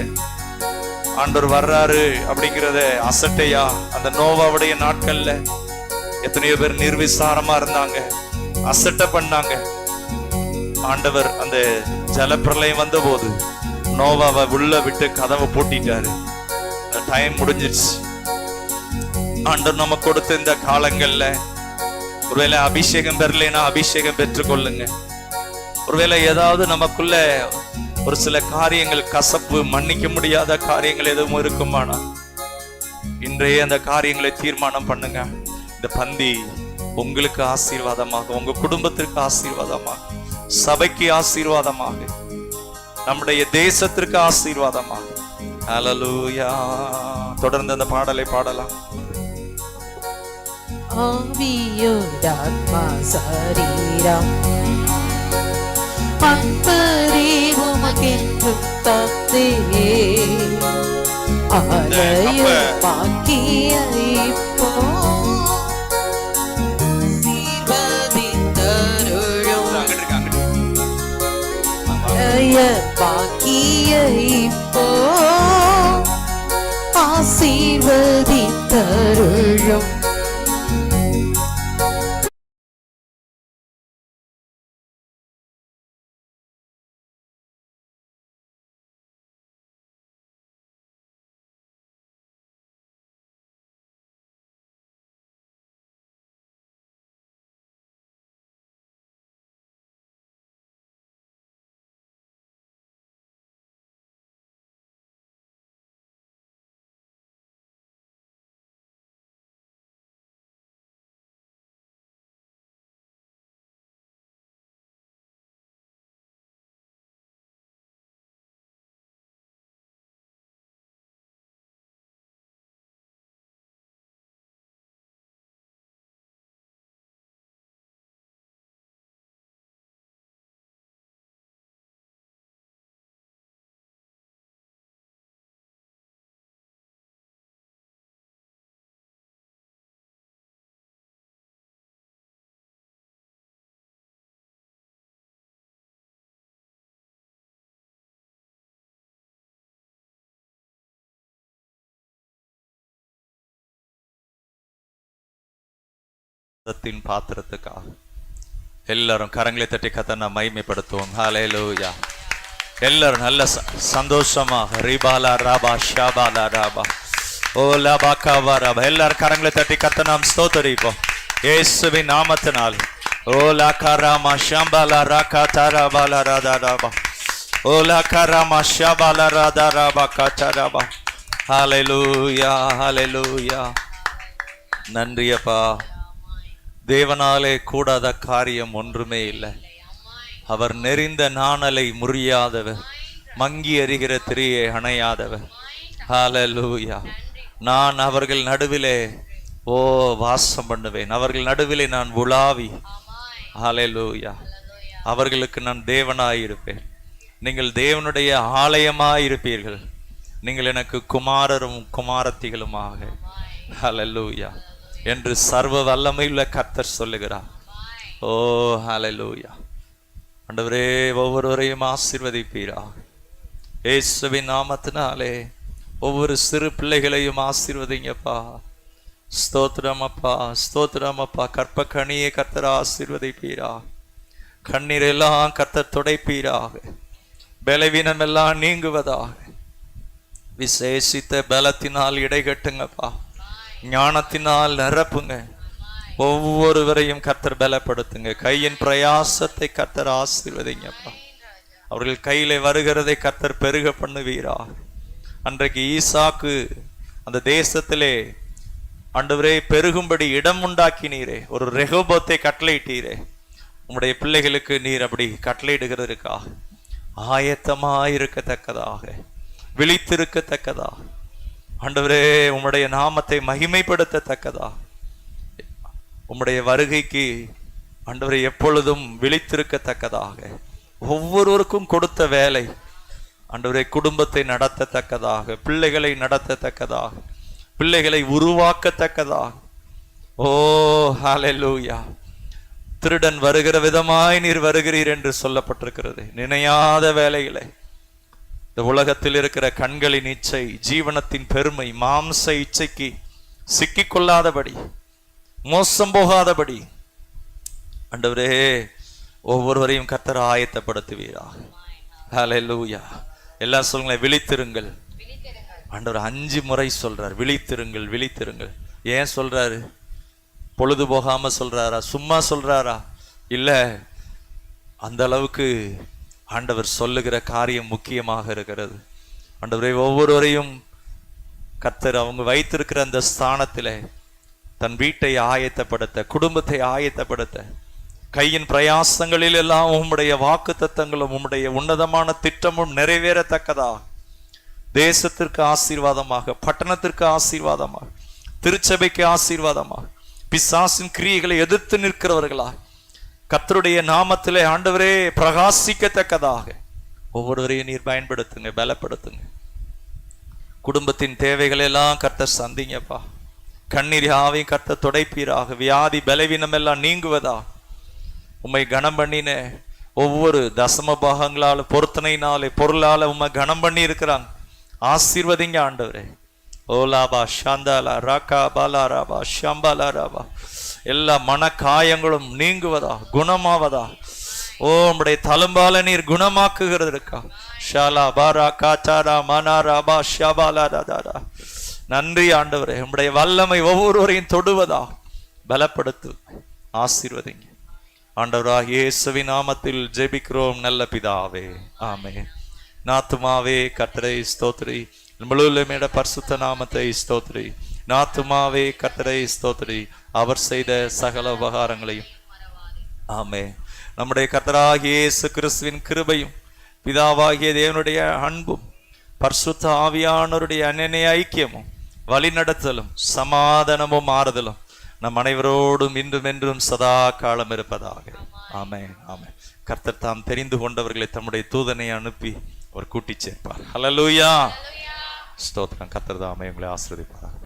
ஆண்டவர் வர்றாரு அப்படிங்கிறத அசட்டையா அந்த நோவாவுடைய நாட்கள்ல எத்தனையோ பேர் நிர்விசாரமா இருந்தாங்க, அசட்டை பண்ணாங்க. ஆண்டவர் அந்த ஜலப்பிரளயம் வந்த போது நோவாவை உள்ள விட்டு கதவை பூட்டிட்டாரு. டைம் முடிஞ்சிருச்சு. ஆண்டவர் நம்ம கொடுத்த இந்த காலங்கள்ல ஒருவேளை அபிஷேகம் பெறலைன்னா அபிஷேகம் பெற்றுக்கொள்ளுங்க. ஒருவேளை ஏதாவது நமக்குள்ள ஒரு சில காரியங்கள், கசப்பு, மன்னிக்க முடியாத காரியங்கள் எதுவும் இருக்குமானா இன்றைய அந்த காரியங்களை தீர்மானம் பண்ணுங்க. இந்த பந்தி உங்களுக்கு ஆசீர்வாதமாக, உங்க குடும்பத்திற்கு ஆசீர்வாதமாக, சபைக்கு ஆசீர்வாதமாக, நம்முடைய தேசத்திற்கு ஆசீர்வாதமாக. ஹல்லேலூயா. தொடர்ந்து அந்த பாடலை பாடலாம். ஆவியோடாத்மா சரீரம் அன்பறிவுமகென்றும் தந்தே ஆலயமாக்கிய இப்போ சீர்வதித்தருளும் ஆலயமாக்கிய இப்போ ஆசீர்வதித்தருளும். பாத்திரத்துக்காக எல்லாரும் கரங்களை தட்டி கர்த்தரை மகிமைப்படுத்துவோம். ஹல்லேலூயா. எல்லாரும் நல்ல சந்தோஷமாக ரிபாலா ராபா ஷாபாலா ராபா ஓ லபா கவா ராபா எல்லாரும் கரங்களை தட்டி கர்த்தரை நாம் ஸ்தோத்திரிப்போம் இயேசுவின் நாமத்தினால். ஓ லகாராமா ஷாபாலா ராகா தராபாலா ராதா ராபா ஓ லகாராமா ஷாபாலா ராதா ராபா கதராபா. ஹல்லேலூயா, ஹல்லேலூயா. நன்றியப்பா. தேவனாலே கூடாத காரியம் ஒன்றுமே இல்லை. அவர் நெறிந்த நாணலை முறியாதவர், மங்கி எறிகிற திரியை அணையாதவர். ஹல்லேலூயா. நான் அவர்கள் நடுவிலே வாசம் பண்ணுவேன், அவர்கள் நடுவிலே நான் உலாவி. ஹல்லேலூயா. அவர்களுக்கு நான் தேவனாயிருப்பேன். நீங்கள் தேவனுடைய ஆலயமாயிருப்பீர்கள். நீங்கள் எனக்கு குமாரரும் குமாரத்திகளுமாக. ஹல்லேலூயா என்று சர்வ வல்லமையுள்ள கர்த்தர் சொல்லுகிறார். ஓ ஹல்லேலூயா. ஆண்டவரே, ஒவ்வொருவரையும் ஆசீர்வதிப்பீராக இயேசுவின் நாமத்தினாலே. ஒவ்வொரு சிறு பிள்ளைகளையும் ஆசீர்வதிங்கப்பா. ஸ்தோத்திரம் அப்பா, ஸ்தோத்திரம் அப்பா. கற்ப கனியை கர்த்தர் ஆசீர்வதிப்பீராக. கண்ணீரெல்லாம் கர்த்தர் துடைப்பீராக. பலவீனம் எல்லாம் நீங்குவதாக. விசேஷித்த பலத்தினால் இடைகட்டுங்கப்பா. ஞானத்தினால் நிரப்புங்க. ஒவ்வொருவரையும் கர்த்தர் பலப்படுத்துங்க. கையின் பிரயாசத்தை கர்த்தர் ஆசீர்வதிங்கப்பா. அவர்கள் கையில வருகிறதை கர்த்தர் பெருக பண்ணுவீராக. அன்றைக்கு ஈசாக்கு அந்த தேசத்திலே ஆண்டவரே பெருகும்படி இடம் உண்டாக்கினீரே, ஒரு ரெகோபோத்தை கட்டளையிட்டீரே. உம்முடைய பிள்ளைகளுக்கு நீர் அப்படி கட்டளையிடுகிறதுக்காக ஆயத்தமாயிருக்கத்தக்கதாக, விழித்திருக்கத்தக்கதாக, ஆண்டவரே உம்முடைய நாமத்தை மகிமைப்படுத்தத்தக்கதா, உம்முடைய வருகைக்கு ஆண்டவரை எப்பொழுதும் விழித்திருக்கத்தக்கதாக, ஒவ்வொருவருக்கும் கொடுத்த வேலை ஆண்டவரை குடும்பத்தை நடத்தத்தக்கதாக, பிள்ளைகளை நடத்தத்தக்கதாக, பிள்ளைகளை உருவாக்கத்தக்கதாக. ஓ ஹல்லேலூயா. திருடன் வருகிற விதமாய் நீர் வருகிறீர் என்று சொல்லப்பட்டிருக்கிறது. நினையாத வேலைகளை இந்த உலகத்தில் இருக்கிற கண்களின் இச்சை, ஜீவனத்தின் பெருமை, மாம்ச இச்சைக்கு சிக்கிக் கொள்ளாதபடி, மோசம் போகாதபடி ஆண்டவரே ஒவ்வொருவரையும் கர்த்தர் ஆயத்தப்படுத்துவீராக. ஹல்லேலூயா. எல்லாம் சொல்லுங்களேன், விழித்திருங்கள். ஆண்டவர் 5 முறை சொல்றார், விழித்திருங்கள், விழித்திருங்கள். ஏன் சொல்றாரு? பொழுது போகாம சொல்றாரா? சும்மா சொல்றாரா? இல்ல, அந்த அளவுக்கு ஆண்டவர் சொல்லுகிற காரியம் முக்கியமாக இருக்கிறது. ஆண்டவரை ஒவ்வொருவரையும் கர்த்தர் அவங்க வைத்திருக்கிற அந்த ஸ்தானத்திலே தன் வீட்டை ஆயத்தப்படுத்த, குடும்பத்தை ஆயத்தப்படுத்த, கையின் பிரயாசங்களில் எல்லாம் உம்முடைய வாக்கு தத்தங்களும் உம்முடைய உன்னதமான திட்டமும் நிறைவேறத்தக்கதா, தேசத்திற்கு ஆசீர்வாதமாக, பட்டணத்திற்கு ஆசீர்வாதமாக, திருச்சபைக்கு ஆசீர்வாதமாக, பிசாசின் கிரியைகளை எதிர்த்து நிற்கிறவர்களாக கர்த்தருடைய நாமத்திலே ஆண்டவரே பிரகாசிக்கத்தக்கதாக ஒவ்வொருவரையும் நீர் பயன்படுத்துங்க, பலப்படுத்துங்க. குடும்பத்தின் தேவைகளை எல்லாம் கர்த்தர் சந்திங்கப்பா. கண்ணீர் யாவையும் கர்த்தர் துடைப்பீராக. வியாதி பலவீனம் எல்லாம் நீங்குவதா. உம்மை கனம் பண்ணின ஒவ்வொரு தசம பாகங்களால, பொருத்தனையினாலே, பொருளால உம்மை கனம் பண்ணி இருக்கிறாங்க. ஆசீர்வதிங்க ஆண்டவரே. ஓலாபா ஷாந்தாலா ராக்கா பாலா ராபா ஷாம்பாலா ராபா. எல்லா மன காயங்களும் நீங்குவதா, குணமாவதா. ஓ உம்முடைய தழும்பால நீர் குணமாக்குகிறதற்கா. ஷாலா பாரா காச்சாரா மனாராபா ஷாபாலா ராதாரா. நன்றி ஆண்டவரே. உம்முடைய வல்லமை ஒவ்வொருவரையும் தொடுவதா, பலப்படுத்து, ஆசீர்வதிங்க. ஆண்டவராகிய இயேசுவின் நாமத்தில் ஜெபிக்கிறோம் நல்ல பிதாவே, ஆமென். நாத்துமாவே கர்த்தரை ஸ்தோத்திரி, முழுமையோட பரிசுத்த நாமத்தை ஸ்தோத்திரி. நாத்துமாவே கர்த்தரை ஸ்தோத்திரி, அவர் செய்த சகல உபகாரங்களையும். ஆமென். நம்முடைய கர்த்தராகிய இயேசு கிறிஸ்துவின் கிருபையும், பிதாவாகிய தேவனுடைய அன்பும், பரிசுத்த ஆவியானவருடைய அன்னைய ஐக்கியமும், வழிநடத்தலும், சமாதானமும், ஆறுதலும் நம் அனைவரோடும் இன்றும் என்றும் சதா காலம் இருப்பதாக. ஆமென், ஆமென். கர்த்தர் தாம் தெரிந்து கொண்டவர்களை தம்முடைய தூதனை அனுப்பி அவர் கூட்டி சேர்ப்பார். ஹல்லேலூயா. ஸ்தோத்திரம். கர்த்தர் தாமே உங்களை ஆசீர்வதிப்பார்.